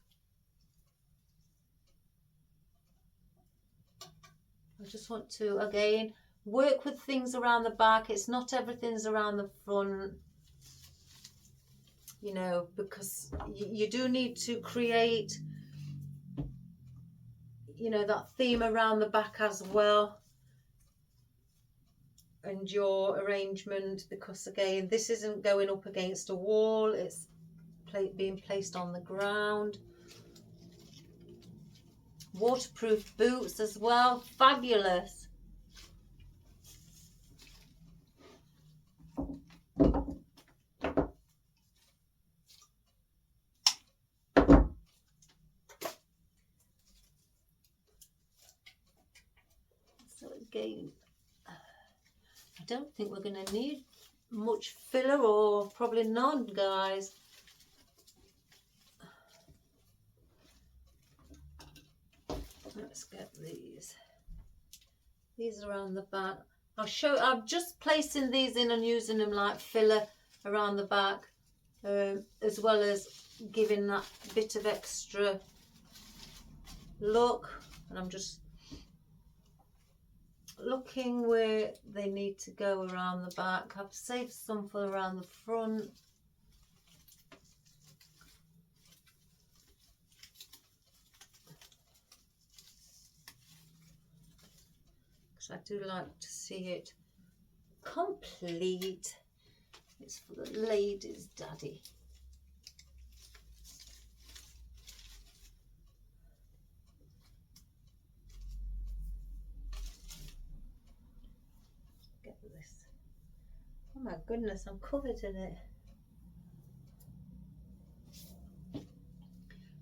I just want to, again, work with things around the back. It's not everything's around the front. You know, because you do need to create, you know, that theme around the back as well. And your arrangement, because again, this isn't going up against a wall. It's being placed on the ground. Waterproof boots as well. Fabulous. So again, I don't think we're going to need much filler, or probably none, guys. Let's get these. These around the back. I'm just placing these in and using them like filler around the back, as well as giving that bit of extra look. And I'm just looking where they need to go around the back. I've saved some for around the front. Because I do like to see it complete. It's for the ladies' daddy. Get this. Oh my goodness, I'm covered in it.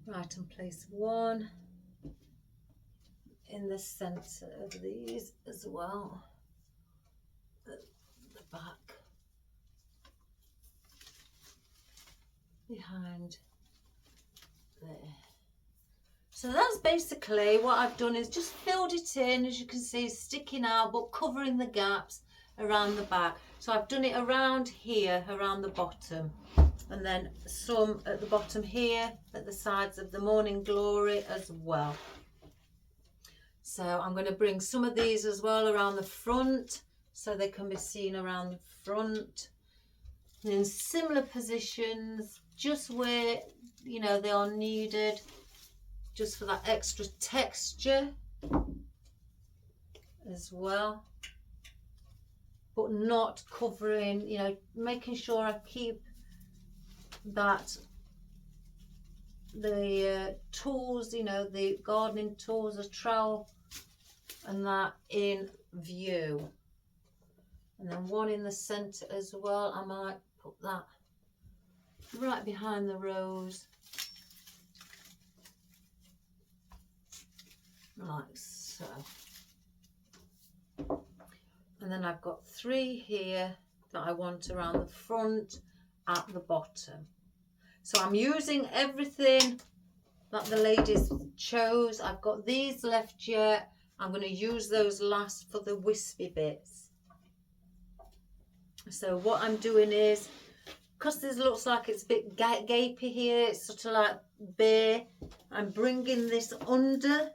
Right, and place one in the centre of these as well. The back. Behind there. So that's basically what I've done, is just filled it in, as you can see, sticking out but covering the gaps around the back. So I've done it around here, around the bottom, and then some at the bottom here at the sides of the morning glory as well. So I'm going to bring some of these as well around the front so they can be seen around the front. And in similar positions, just where, you know, they are needed, just for that extra texture as well, but not covering, you know, making sure I keep that, the tools, you know, the gardening tools, the trowel and that in view. And then one in the centre as well. I might put that right behind the rose, like so. And then I've got 3 here that I want around the front at the bottom. So I'm using everything that the ladies chose. I've got these left yet. I'm going to use those last for the wispy bits. So what I'm doing is, because this looks like it's a bit gapey here, it's sort of like bare, I'm bringing this under.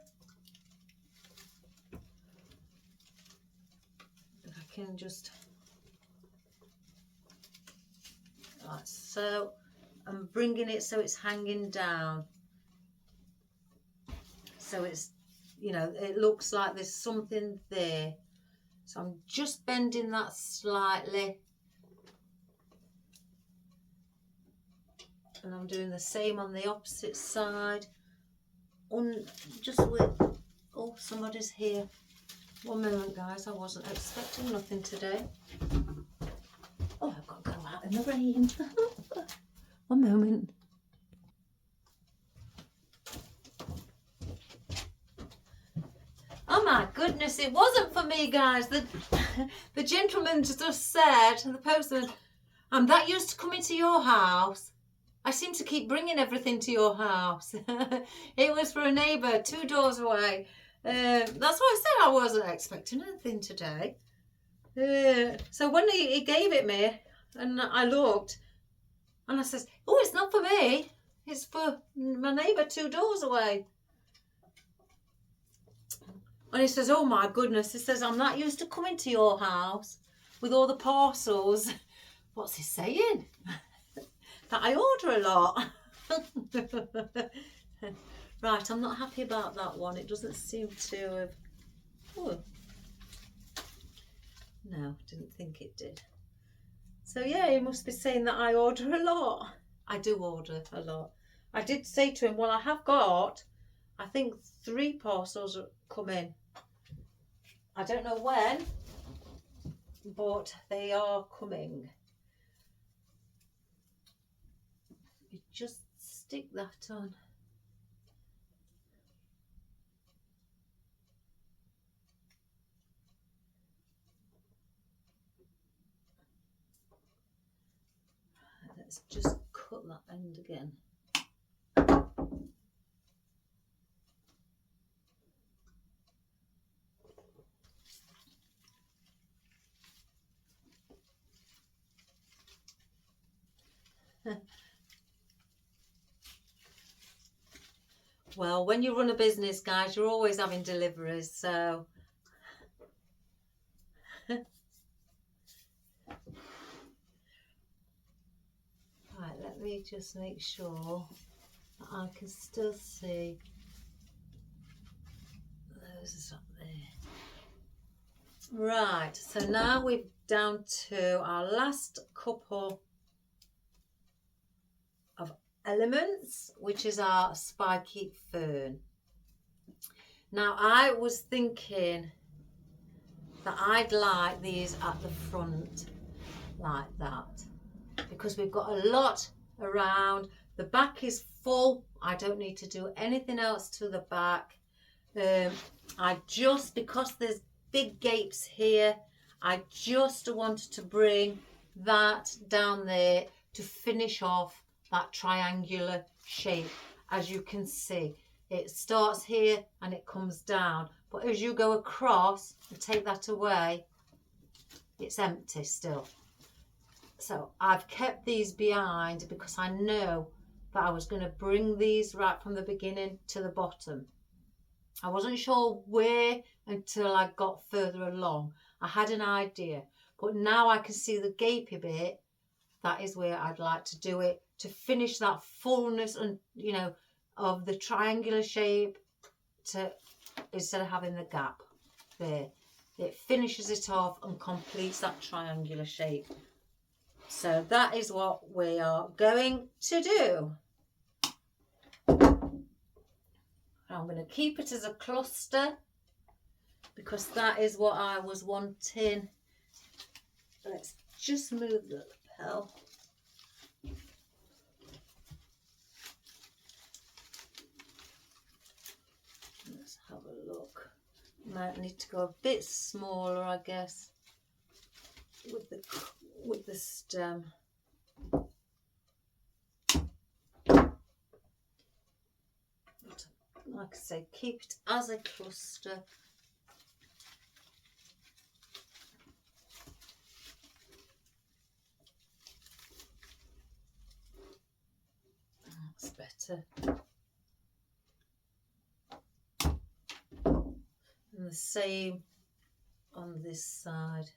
I can just, like so, I'm bringing it so it's hanging down. So it's, you know, it looks like there's something there. So I'm just bending that slightly. And I'm doing the same on the opposite side. Just with, oh, somebody's here. One moment, guys, I wasn't expecting nothing today. Oh, I've got to go out in the rain. One moment. Oh my goodness, it wasn't for me, guys. The gentleman just said, the postman, I'm that used to coming to your house. I seem to keep bringing everything to your house. It was for a neighbour 2 doors away. That's why I said I wasn't expecting anything today. So when he gave it me, and I looked, and I says, oh, it's not for me. It's for my neighbour 2 doors away. And he says, oh my goodness, he says, I'm not used to coming to your house with all the parcels. What's he saying? That I order a lot. Right, I'm not happy about that one. It doesn't seem to have... Oh. No, didn't think it did. So yeah, he must be saying that I order a lot. I do order a lot. I did say to him, well, I have got, I think 3 parcels come in. I don't know when, but they are coming. You just stick that on. Let's just cut that end again. Well, when you run a business, guys, you're always having deliveries, so right, let me just make sure that I can still see those up there. Right, so now we're down to our last couple of elements, which is our spiky fern. Now I was thinking that I'd like these at the front like that, because we've got a lot around. The back is full. I don't need to do anything else to the back. I just, because there's big gapes here, I just wanted to bring that down there to finish off that triangular shape. As you can see, it starts here and it comes down, but as you go across and take that away, it's empty still. So I've kept these behind because I know that I was going to bring these right from the beginning to the bottom. I wasn't sure where until I got further along. I had an idea, but now I can see the gapey bit. That is where I'd like to do it, to finish that fullness and, you know, of the triangular shape, to instead of having the gap there. It finishes it off and completes that triangular shape. So that is what we are going to do. I'm going to keep it as a cluster because that is what I was wanting. Let's just move the lapel. Let's have a look. Might need to go a bit smaller, I guess, with the stem. Like I say, keep it as a cluster. That's better. And the same on this side.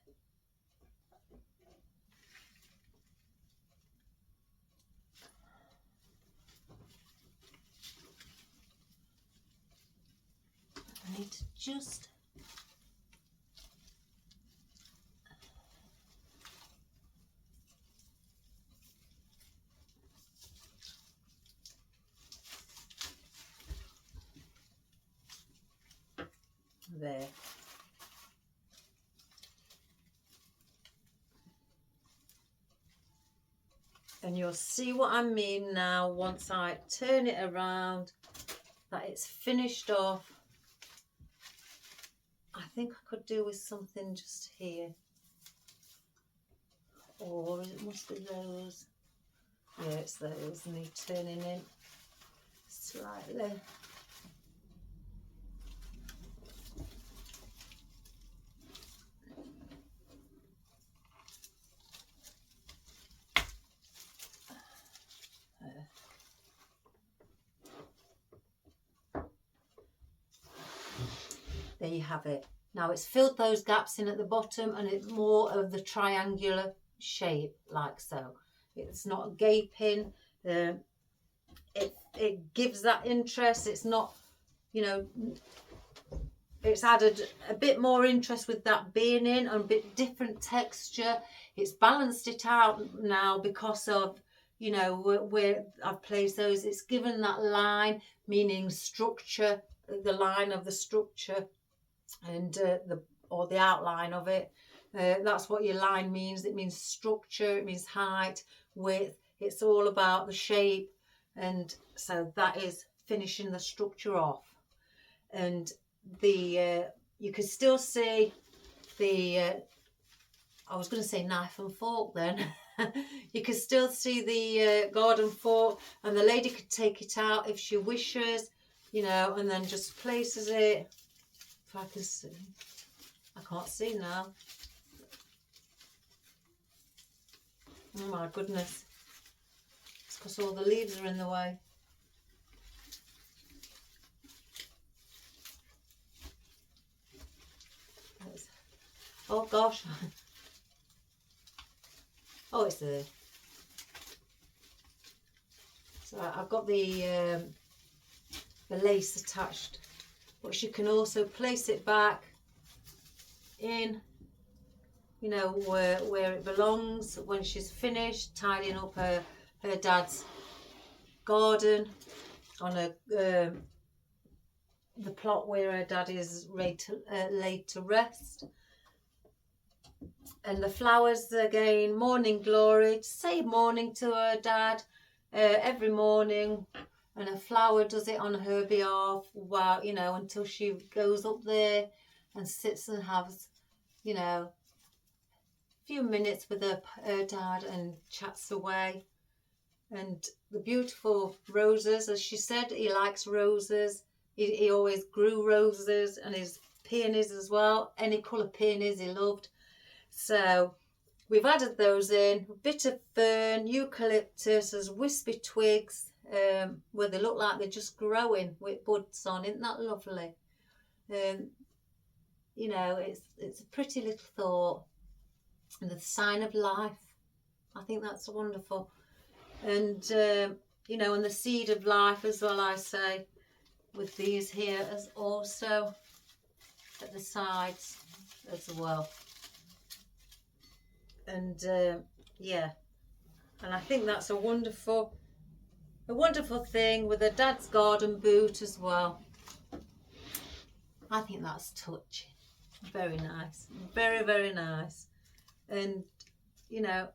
I need to just there. And you'll see what I mean now once I turn it around, that it's finished off. I think I could do with something just here, or it must be those. Yeah, it's those, me turning in slightly. There you have it. Now it's filled those gaps in at the bottom and it's more of the triangular shape, like so. It's not gaping. It gives that interest. It's not, you know, it's added a bit more interest with that being in and a bit different texture. It's balanced it out now because of, you know, where I've placed those. It's given that line, meaning structure, the line of the structure, and the outline of it. That's what your line means. It means structure, it means height, width. It's all about the shape, and so that is finishing the structure off. And the you can still see the I was going to say knife and fork then. You can still see the garden fork, and the lady could take it out if she wishes, you know, and then just places it. If I can see, I can't see now. Oh my goodness. because all the leaves are in the way. Oh gosh. Oh, it's there. So I've got the lace attached, but she can also place it back in, you know, where it belongs when she's finished tidying up her dad's garden on the plot where her dad is laid to rest. And the flowers, again, morning glory, say morning to her dad every morning, and a flower does it on her behalf, while, you know, until she goes up there and sits and has, you know, a few minutes with her dad and chats away. And the beautiful roses, as she said, he likes roses. He always grew roses, and his peonies as well. Any colour peonies he loved. So we've added those in. A bit of fern, eucalyptus as wispy twigs, where they look like they're just growing with buds on. Isn't that lovely? You know, it's a pretty little thought, and the sign of life. I think that's wonderful. And you know, and the seed of life as well, I say, with these here as also at the sides as well. And yeah, and I think that's a wonderful thing with a dad's garden boot as well. I think that's touching. Very nice, very, very nice. And you know,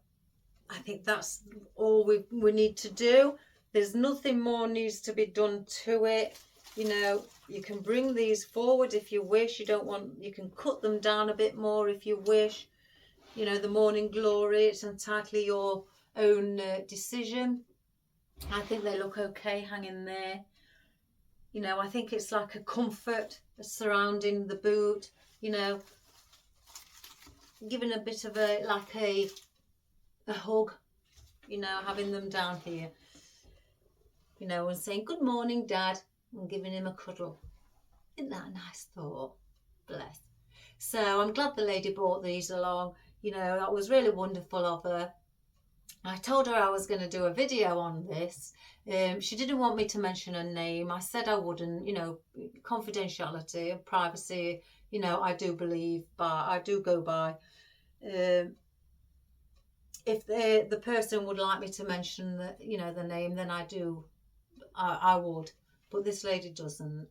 I think that's all we need to do. There's nothing more needs to be done to it. You know, you can bring these forward if you wish. You can cut them down a bit more if you wish. You know, the morning glory, it's entirely your own decision. I think they look okay hanging there. You know, I think it's like a comfort surrounding the boot, you know, giving a bit of a hug, you know, having them down here, you know, and saying good morning, Dad, and giving him a cuddle. Isn't that a nice thought? Bless. So I'm glad the lady brought these along. You know, that was really wonderful of her. I told her I was going to do a video on this. She didn't want me to mention her name. I said I wouldn't, you know, confidentiality and privacy, you know, I do go by. If the person would like me to mention the, you know, the name, then I would. But this lady doesn't.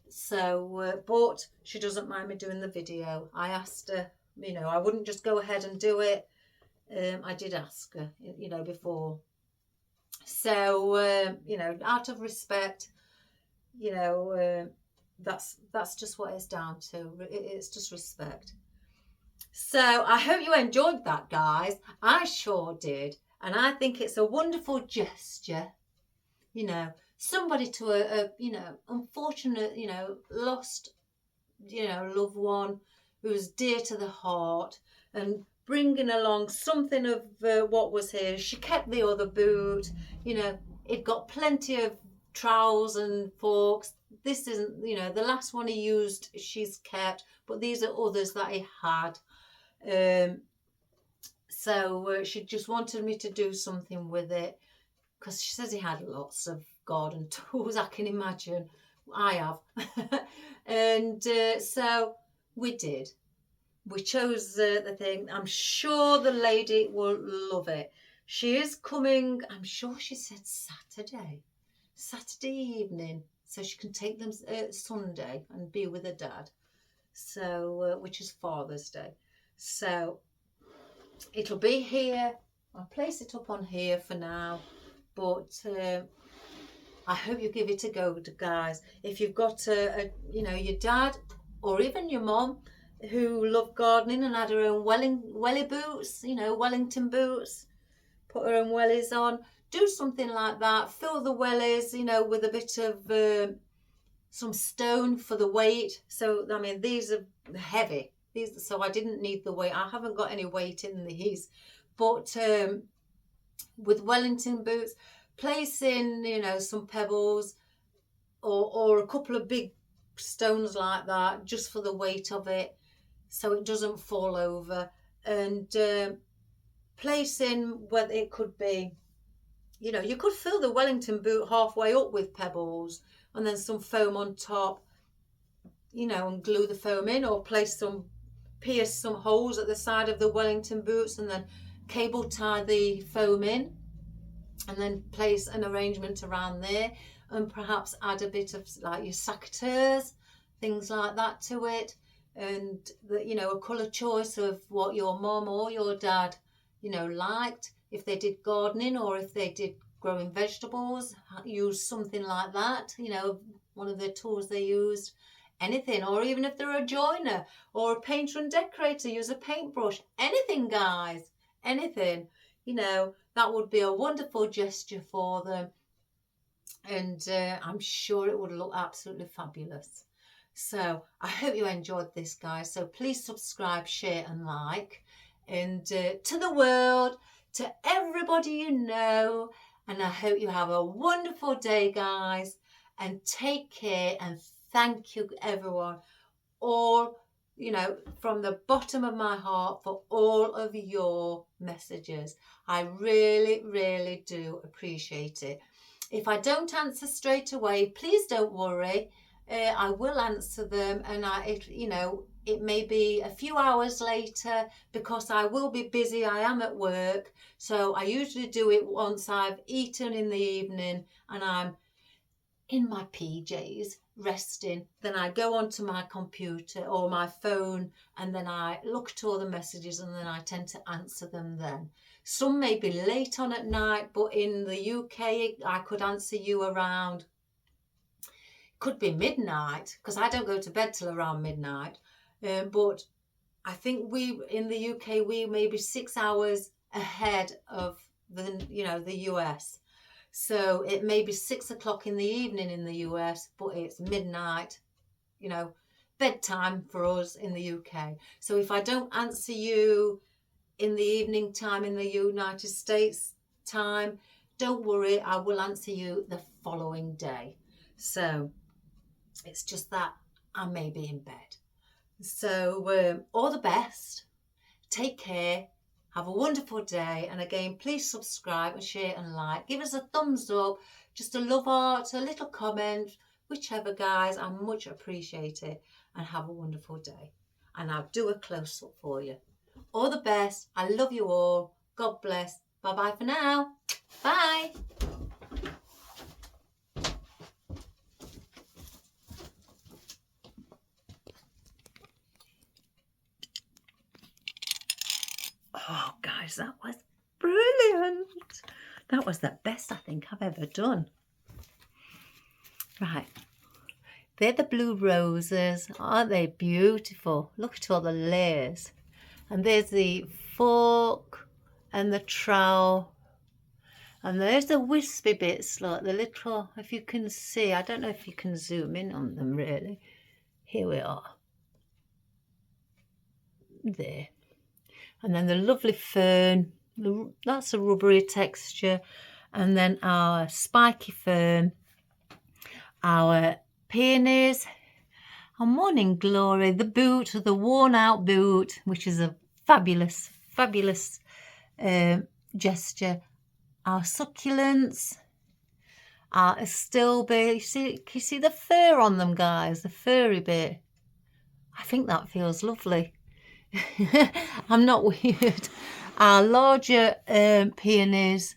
So, but she doesn't mind me doing the video. I asked her, you know, I wouldn't just go ahead and do it. I did ask her, you know, before. So, you know, out of respect, you know, that's just what it's down to. It's just respect. So I hope you enjoyed that, guys. I sure did. And I think it's a wonderful gesture, you know, somebody to a you know, unfortunate, you know, lost, you know, loved one who's dear to the heart, and bringing along something of what was here. She kept the other boot, you know, it got plenty of trowels and forks. This isn't, you know, the last one he used, she's kept, but these are others that he had. So she just wanted me to do something with it, because she says he had lots of garden tools, I can imagine. I have. And so we did. We chose the thing. I'm sure the lady will love it. She is coming, I'm sure she said Saturday evening, so she can take them Sunday and be with her dad. So, which is Father's Day. So it'll be here. I'll place it up on here for now, but I hope you give it a go, guys. If you've got you know, your dad or even your mom who loved gardening and had her own welly boots, you know, Wellington boots, put her own wellies on, do something like that. Fill the wellies, you know, with a bit of some stone for the weight. So I mean, these are heavy. So I didn't need the weight. I haven't got any weight in these, but with Wellington boots, place in, you know, some pebbles or a couple of big stones like that, just for the weight of it, so it doesn't fall over. And place in whether it could be, you know, you could fill the Wellington boot halfway up with pebbles and then some foam on top, you know, and glue the foam in, or pierce some holes at the side of the Wellington boots and then cable tie the foam in, and then place an arrangement around there, and perhaps add a bit of like your secateurs, things like that to it, and the, you know, a colour choice of what your mum or your dad, you know, liked. If they did gardening or if they did growing vegetables, use something like that, you know, one of the tools they used. Anything, or even if they're a joiner or a painter and decorator, use a paintbrush. Anything, guys, anything, you know, that would be a wonderful gesture for them. And I'm sure it would look absolutely fabulous. So I hope you enjoyed this, guys. So please subscribe, share and like. And to the world, to everybody you know. And I hope you have a wonderful day, guys. And take care, and thank you, everyone, all, you know, from the bottom of my heart, for all of your messages. I really, really do appreciate it. If I don't answer straight away, please don't worry. I will answer them, and you know, it may be a few hours later because I will be busy. I am at work, so I usually do it once I've eaten in the evening and I'm in my PJs resting. Then I go onto my computer or my phone, and then I look at all the messages, and then I tend to answer them then. Some may be late on at night, but in the UK I could answer you around, could be midnight, because I don't go to bed till around midnight. But I think we in the UK, we may be 6 hours ahead of the, you know, the US. So it may be 6 o'clock in the evening in the US, but it's midnight, you know, bedtime for us in the UK. So if I don't answer you in the evening time in the United States time, don't worry, I will answer you the following day. So it's just that I may be in bed. So all the best. Take care. Have a wonderful day. And again, please subscribe and share and like. Give us a thumbs up, just a love heart, a little comment, whichever, guys. I much appreciate it. And have a wonderful day. And I'll do a close-up for you. All the best. I love you all. God bless. Bye-bye for now. Bye. Oh, guys, that was brilliant. That was the best I think I've ever done. Right. They're the blue roses. Aren't they beautiful? Look at all the layers. And there's the fork and the trowel. And there's the wispy bits, like the little, if you can see, I don't know if you can zoom in on them really. Here we are. There. And then the lovely fern, that's a rubbery texture. And then our spiky fern, our peonies, our morning glory, the boot, the worn out boot, which is a fabulous, fabulous gesture. Our succulents, our astilbe. Can you see the fur on them, guys? The furry bit. I think that feels lovely. I'm not weird. Our larger peonies,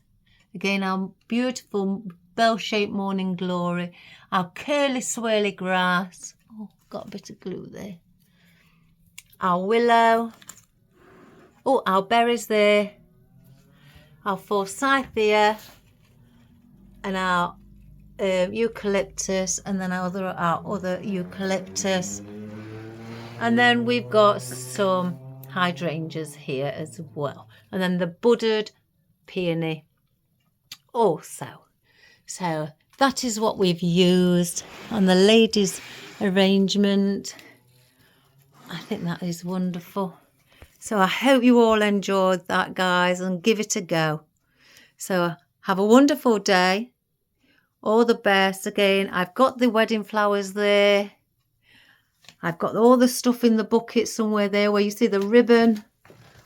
again, our beautiful bell-shaped morning glory, our curly swirly grass. Oh, got a bit of glue there. Our willow. Oh, our berries there. Our forsythia and our eucalyptus, and then our other eucalyptus. And then we've got some hydrangeas here as well. And then the budded peony also. So that is what we've used on the ladies' arrangement. I think that is wonderful. So I hope you all enjoyed that, guys, and give it a go. So Have a wonderful day. All the best. Again, I've got the wedding flowers there. I've got all the stuff in the bucket somewhere there where you see the ribbon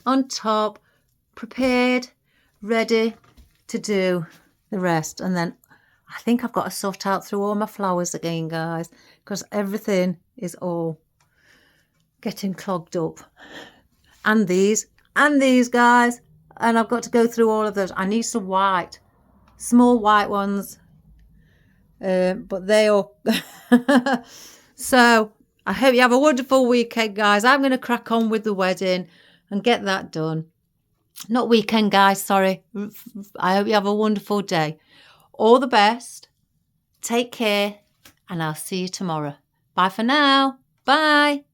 on top, prepared, ready to do the rest. And then I think I've got to sort out through all my flowers again, guys, because everything is all getting clogged up. And these, guys. And I've got to go through all of those. I need some white, small white ones. But they all... So I hope you have a wonderful weekend, guys. I'm going to crack on with the wedding and get that done. Not weekend, guys, sorry. I hope you have a wonderful day. All the best. Take care. And I'll see you tomorrow. Bye for now. Bye.